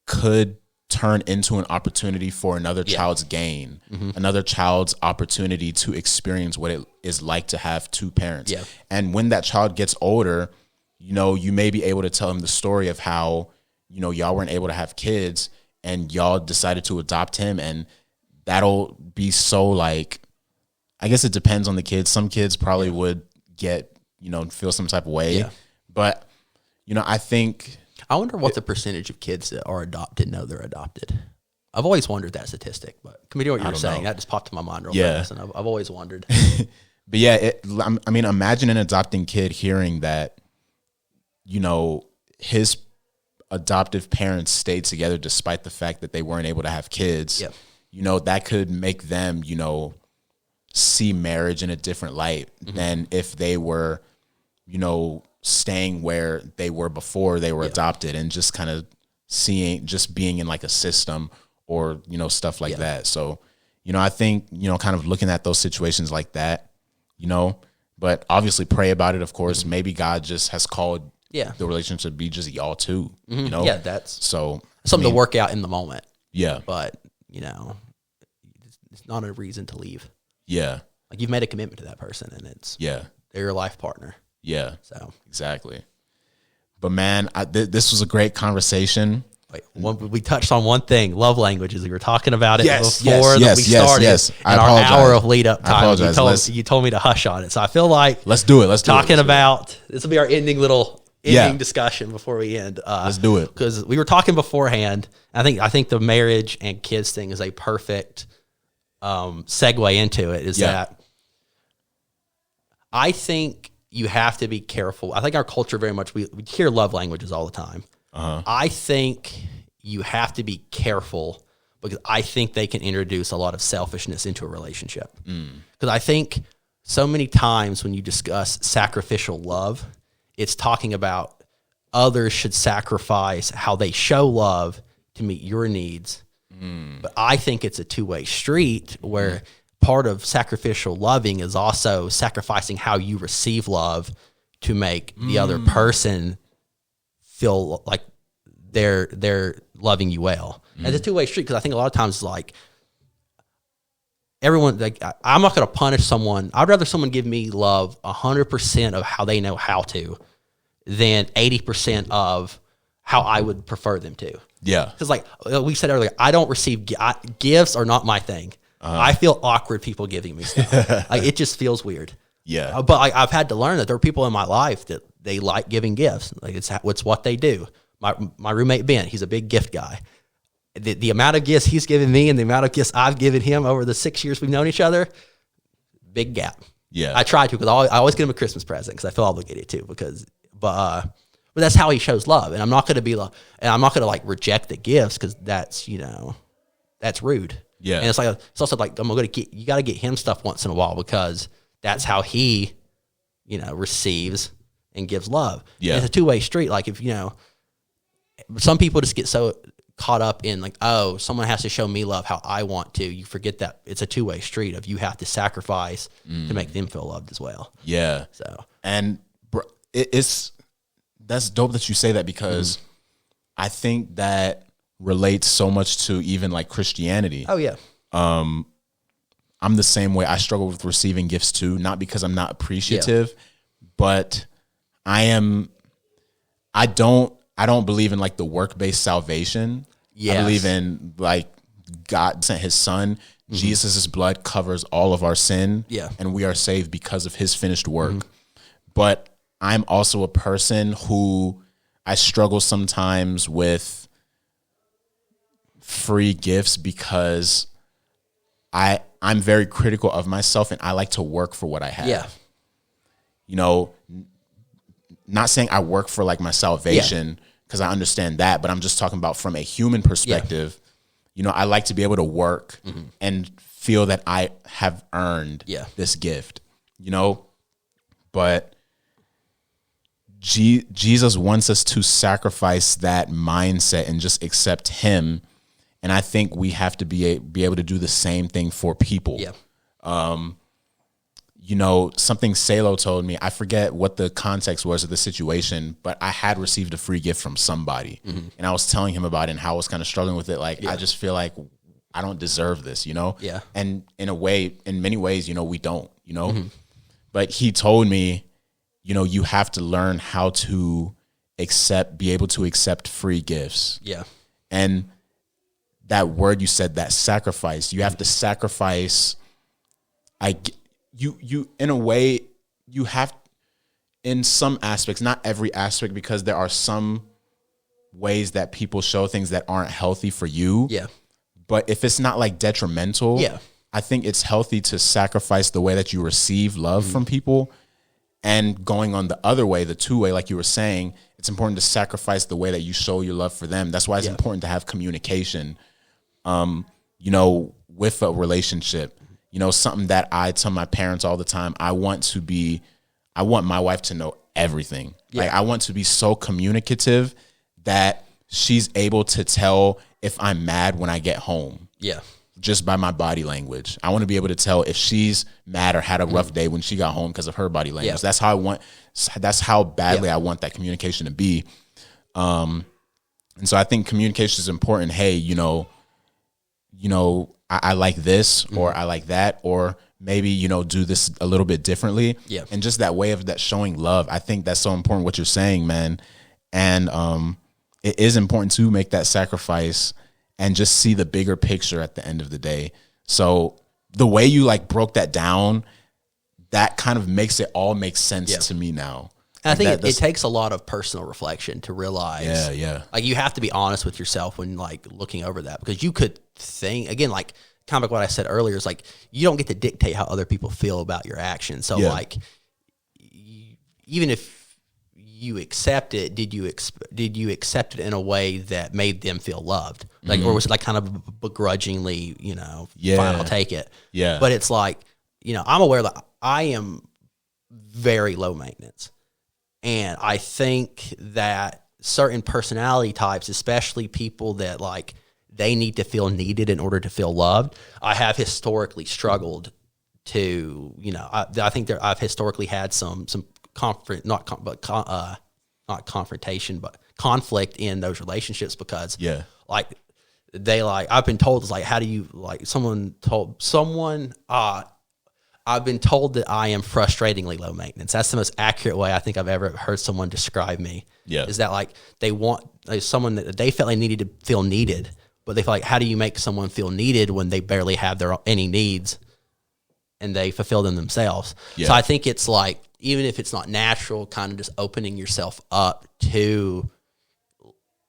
Speaker 1: could turn into an opportunity for another child's gain, another child's opportunity to experience what it is like to have two parents. Yeah. And when that child gets older, you may be able to tell him the story of how, y'all weren't able to have kids and y'all decided to adopt him. And that'll be so like, I guess it depends on the kids. Some kids probably would get, feel some type of way. Yeah. But, I wonder what the percentage of kids that are adopted know they're adopted. I've always wondered that statistic, but can we do what you were saying? That just popped to my mind real fast, and I've always wondered.
Speaker 2: But yeah, imagine an adopting kid hearing that, his adoptive parents stayed together despite the fact that they weren't able to have kids. Yep. That could make them, see marriage in a different light than if they were, staying where they were before they were adopted, and just kind of being in like a system or, stuff like that. So, I think, kind of looking at those situations like that, but obviously pray about it. Of course, maybe God just has called the relationship to be just y'all too,
Speaker 1: Yeah. That's
Speaker 2: so
Speaker 1: something to work out in the moment.
Speaker 2: Yeah.
Speaker 1: But, it's not a reason to leave.
Speaker 2: Yeah.
Speaker 1: Like you've made a commitment to that person, and they're your life partner.
Speaker 2: Yeah, so exactly. But man, this was a great conversation.
Speaker 1: We touched on one thing: love languages. We were talking about it before we started.
Speaker 2: Yes.
Speaker 1: And our hour of lead up time, you told me to hush on it. So I feel like
Speaker 2: let's do it.
Speaker 1: This will be our ending discussion before we end.
Speaker 2: Let's do it,
Speaker 1: because we were talking beforehand. I think the marriage and kids thing is a perfect segue into it. That I think you have to be careful. I think our culture very much, we hear love languages all the time. I think you have to be careful, because I think they can introduce a lot of selfishness into a relationship. Because I think so many times when you discuss sacrificial love, it's talking about others should sacrifice how they show love to meet your needs. But I think it's a two-way street where part of sacrificial loving is also sacrificing how you receive love to make the other person feel like they're loving you well. And it's a two-way street, because I think a lot of times, like, everyone, like, I'm not going to punish someone. I'd rather someone give me love 100% of how they know how to than 80% of how I would prefer them to.
Speaker 2: Yeah.
Speaker 1: Because, like we said earlier, I don't receive gifts are not my thing. I feel awkward people giving me stuff. Like, it just feels weird.
Speaker 2: Yeah.
Speaker 1: But I've had to learn that there are people in my life that they like giving gifts. Like, it's what they do. My roommate Ben, he's a big gift guy. The amount of gifts he's given me and the amount of gifts I've given him over the 6 years we've known each other, big gap.
Speaker 2: Yeah.
Speaker 1: I try to, because I always get him a Christmas present because I feel obligated to. But that's how he shows love, and I'm not going to like reject the gifts, because that's that's rude.
Speaker 2: Yeah.
Speaker 1: And it's also like you got to get him stuff once in a while, because that's how he receives and gives love.
Speaker 2: Yeah.
Speaker 1: And it's a two-way street. Like, if some people just get so caught up in, like, oh, someone has to show me love how I want to. You forget that it's a two-way street of you have to sacrifice to make them feel loved as well.
Speaker 2: Yeah.
Speaker 1: So,
Speaker 2: and that's dope that you say that, because I think that relates so much to even like Christianity.
Speaker 1: oh yeah.
Speaker 2: I'm the same way. I struggle with receiving gifts too, not because I'm not appreciative, but I don't believe in like the work-based salvation.
Speaker 1: Yes.
Speaker 2: I believe in, like, God sent his son. Jesus' blood covers all of our sin.
Speaker 1: Yeah.
Speaker 2: And we are saved because of his finished work. But I'm also a person who I struggle sometimes with free gifts, because I'm very critical of myself, and I like to work for what I have.
Speaker 1: Yeah.
Speaker 2: Not saying I work for like my salvation, because I understand that, but I'm just talking about from a human perspective. I like to be able to work and feel that I have earned this gift, but Jesus wants us to sacrifice that mindset and just accept him. And I think we have to be able to do the same thing for people.
Speaker 1: Yeah.
Speaker 2: Something Salo told me, I forget what the context was of the situation, but I had received a free gift from somebody, and I was telling him about it and how I was kind of struggling with it. Like, I just feel like I don't deserve this, Yeah. And in many ways, we don't, but he told me, you have to learn how to be able to accept free gifts.
Speaker 1: Yeah.
Speaker 2: And that word you said, that sacrifice, you have to sacrifice. You in a way, you have, in some aspects, not every aspect, because there are some ways that people show things that aren't healthy for you.
Speaker 1: Yeah.
Speaker 2: But if it's not like detrimental, I think it's healthy to sacrifice the way that you receive love from people. And going on the other way, the two-way, like you were saying, it's important to sacrifice the way that you show your love for them. That's why it's important to have communication, with a relationship. Something that I tell my parents all the time, I want my wife to know everything.
Speaker 1: Yeah.
Speaker 2: Like, I want to be so communicative that she's able to tell if I'm mad when I get home.
Speaker 1: Yeah.
Speaker 2: Just by my body language. I want to be able to tell if she's mad or had a rough day when she got home because of her body language.
Speaker 1: Yeah.
Speaker 2: That's how badly I want that communication to be. And so I think communication is important. Hey, I like this, or I like that, or maybe, do this a little bit differently.
Speaker 1: Yeah.
Speaker 2: And just that way of that showing love. I think that's so important, what you're saying, man. And it is important to make that sacrifice and just see the bigger picture at the end of the day. So the way you like broke that down, that kind of makes it all make sense to me now.
Speaker 1: And I think it takes a lot of personal reflection to realize, like, you have to be honest with yourself when, like, looking over that, because you could think, again, like, kind of like what I said earlier, is like, you don't get to dictate how other people feel about your actions. So like, even if you accept it, did you accept it in a way that made them feel loved? Like, or was it like kind of begrudgingly, fine, I'll take it.
Speaker 2: Yeah.
Speaker 1: But it's like, I'm aware that I am very low maintenance. And I think that certain personality types, especially people that, like, they need to feel needed in order to feel loved, I have historically struggled to, I think I've historically had some not confrontation, but conflict in those relationships because
Speaker 2: Yeah.
Speaker 1: like I've been told, it's like, how do you, like, I've been told that I am frustratingly low maintenance. That's the most accurate way I think I've ever heard someone describe me.
Speaker 2: Yeah.
Speaker 1: Is that like they want someone that they felt they needed to feel needed, but they feel like, how do you make someone feel needed when they barely have any needs and they fulfill them themselves?
Speaker 2: Yeah.
Speaker 1: So I think it's like, even if it's not natural, kind of just opening yourself up to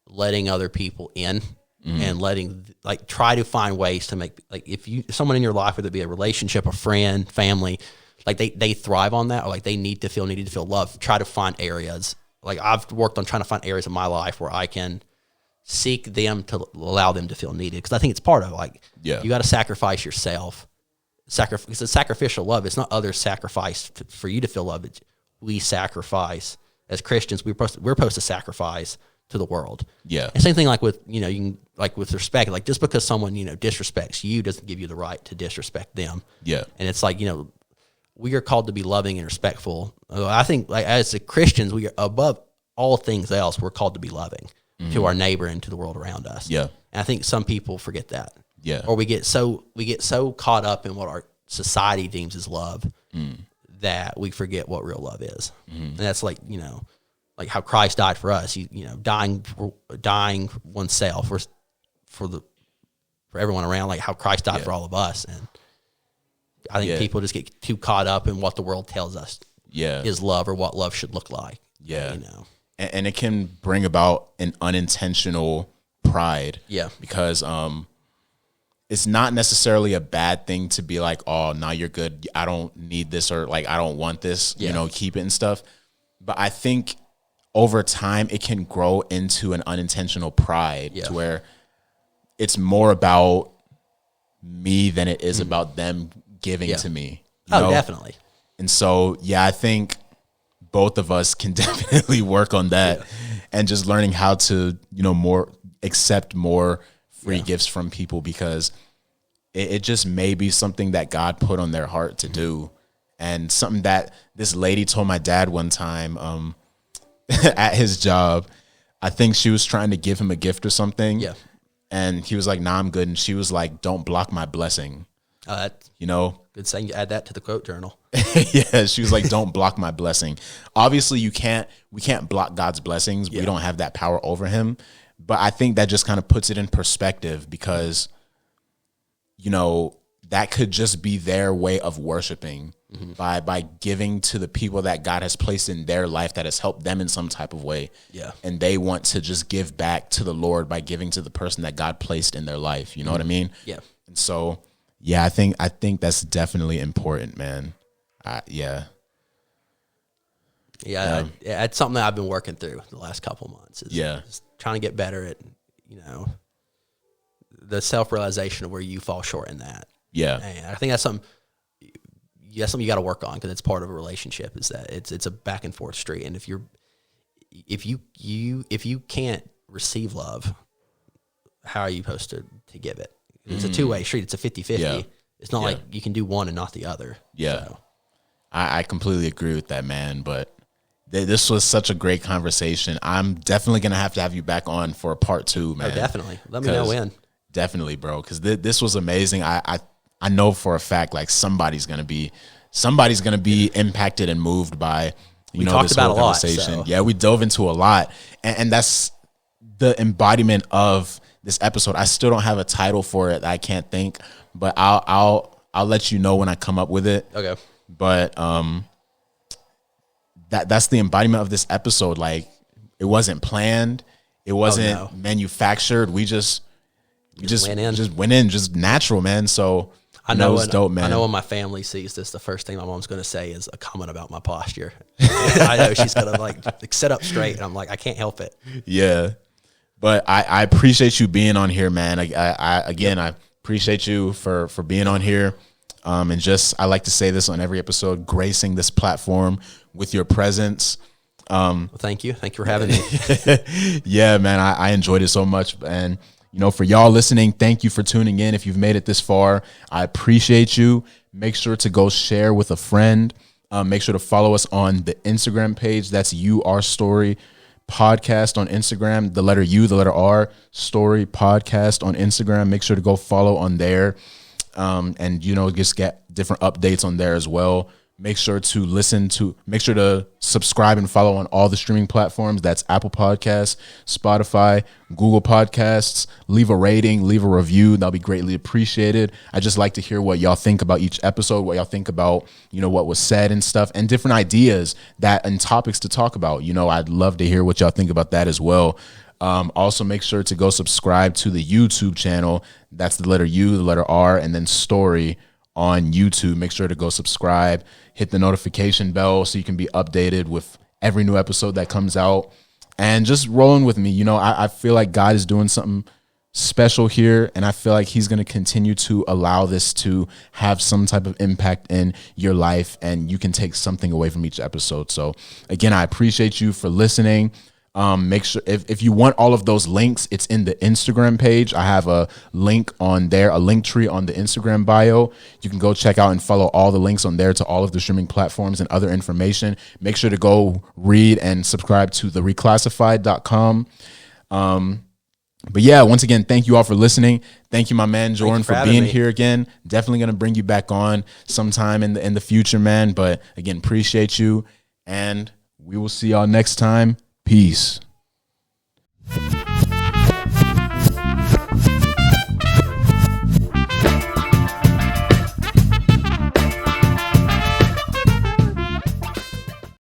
Speaker 1: letting other people in. And like, try to find ways to make, like, if someone in your life, whether it be a relationship, a friend, family, like they thrive on that, or like they need to feel needed, to feel loved, try to find areas. Like, I've worked on trying to find areas of my life where I can seek them to allow them to feel needed. Because I think it's part of, like, you got to sacrifice yourself. It's a sacrificial love. It's not others sacrifice for you to feel loved. We sacrifice as Christians. We're supposed to sacrifice to the world.
Speaker 2: Yeah.
Speaker 1: And same thing like with, you can, like, with respect, like, just because someone, disrespects you doesn't give you the right to disrespect them.
Speaker 2: Yeah.
Speaker 1: And it's like, we are called to be loving and respectful. I think, like, as Christians, we are, above all things else, we're called to be loving to our neighbor and to the world around us.
Speaker 2: Yeah.
Speaker 1: And I think some people forget that.
Speaker 2: Yeah.
Speaker 1: Or we get so caught up in what our society deems as love that we forget what real love is. And that's like, like how Christ died for us, dying oneself for everyone around, like how Christ died for all of us. And I think people just get too caught up in what the world tells us is love, or what love should look like.
Speaker 2: Yeah. And it can bring about an unintentional pride. Yeah. Because it's not necessarily a bad thing to be like, oh, now you're good, I don't need this, or like, I don't want this, keep it and stuff. But I think over time, it can grow into an unintentional pride to where it's more about me than it is about them giving to me.
Speaker 1: Definitely.
Speaker 2: And so, I think both of us can definitely work on that and just learning how to, accept more free gifts from people, because it just may be something that God put on their heart to do. And something that this lady told my dad one time, at his job. I think she was trying to give him a gift or something. Yeah. And he was like, nah, I'm good. And she was like, don't block my blessing. Good saying. You add that to the quote journal. Yeah. She was like, don't block my blessing. Obviously we can't block God's blessings. We don't have that power over him. But I think that just kind of puts it in perspective, because, that could just be their way of worshiping by giving to the people that God has placed in their life that has helped them in some type of way. Yeah. And they want to just give back to the Lord by giving to the person that God placed in their life. You know what I mean? Yeah. And so, I think that's definitely important, man.
Speaker 1: It's something that I've been working through the last couple of months. Just trying to get better at, the self-realization of where you fall short in that. Yeah. And I think that's something you got to work on, because it's part of a relationship, is that it's a back and forth street. And if you can't receive love, how are you supposed to give it? It's a two-way street. It's a 50-50. Yeah. It's not like you can do one and not the other. Yeah. So.
Speaker 2: I completely agree with that, man. But this was such a great conversation. I'm definitely going to have you back on for a part 2, man.
Speaker 1: Oh, definitely. Let me know when.
Speaker 2: Definitely, bro. Because this was amazing. I know for a fact, like, somebody's gonna be impacted and moved by
Speaker 1: we talked
Speaker 2: this
Speaker 1: about
Speaker 2: whole conversation.
Speaker 1: So.
Speaker 2: Yeah, we dove into a lot, and that's the embodiment of this episode. I still don't have a title for it. I can't think, but I'll let you know when I come up with it. Okay. But that's the embodiment of this episode. Like, it wasn't planned. It wasn't manufactured. We just went in, just natural, man. So
Speaker 1: I know it's dope, man. I know when my family sees this, the first thing my mom's going to say is a comment about my posture. I know she's going to like sit up straight, and I'm like, I can't help it.
Speaker 2: Yeah, but I appreciate you being on here, man. I appreciate you for being on here. And just, I like to say this on every episode, gracing this platform with your presence.
Speaker 1: Well, thank you. Thank you for having me.
Speaker 2: Yeah, man, I enjoyed it so much. And, for y'all listening, thank you for tuning in. If you've made it this far, I appreciate you. Make sure to go share with a friend. Make sure to follow us on the Instagram page. That's UR Story Podcast on Instagram, the letter U, the letter R, Story Podcast on Instagram. Make sure to go follow on there. And, you know, just get different updates on there as well. Make sure to subscribe and follow on all the streaming platforms. That's Apple Podcasts, Spotify, Google Podcasts. Leave a rating, leave a review. That'll be greatly appreciated. I just like to hear what y'all think about each episode, what y'all think about, you know, what was said and stuff, and different ideas and topics to talk about. You know, I'd love to hear what y'all think about that as well. Also, make sure to go subscribe to the YouTube channel. That's the letter U, the letter R, and then Story on YouTube. Make sure to go subscribe, hit the notification bell so you can be updated with every new episode that comes out, and just rolling with me. You know, I feel like God is doing something special here, and I feel like he's going to continue to allow this to have some type of impact in your life, and you can take something away from each episode. So again, I appreciate you for listening. Make sure if you want all of those links, it's in the Instagram page. I have a link on there, a link tree on the Instagram bio. You can go check out and follow all the links on there to all of the streaming platforms and other information. Make sure to go read and subscribe to thereclassified.com. But yeah, once again, thank you all for listening. Thank you, my man Jordan, for being here again. Definitely going to bring you back on sometime in the future, man. But again, appreciate you, and we will see y'all next time. Peace.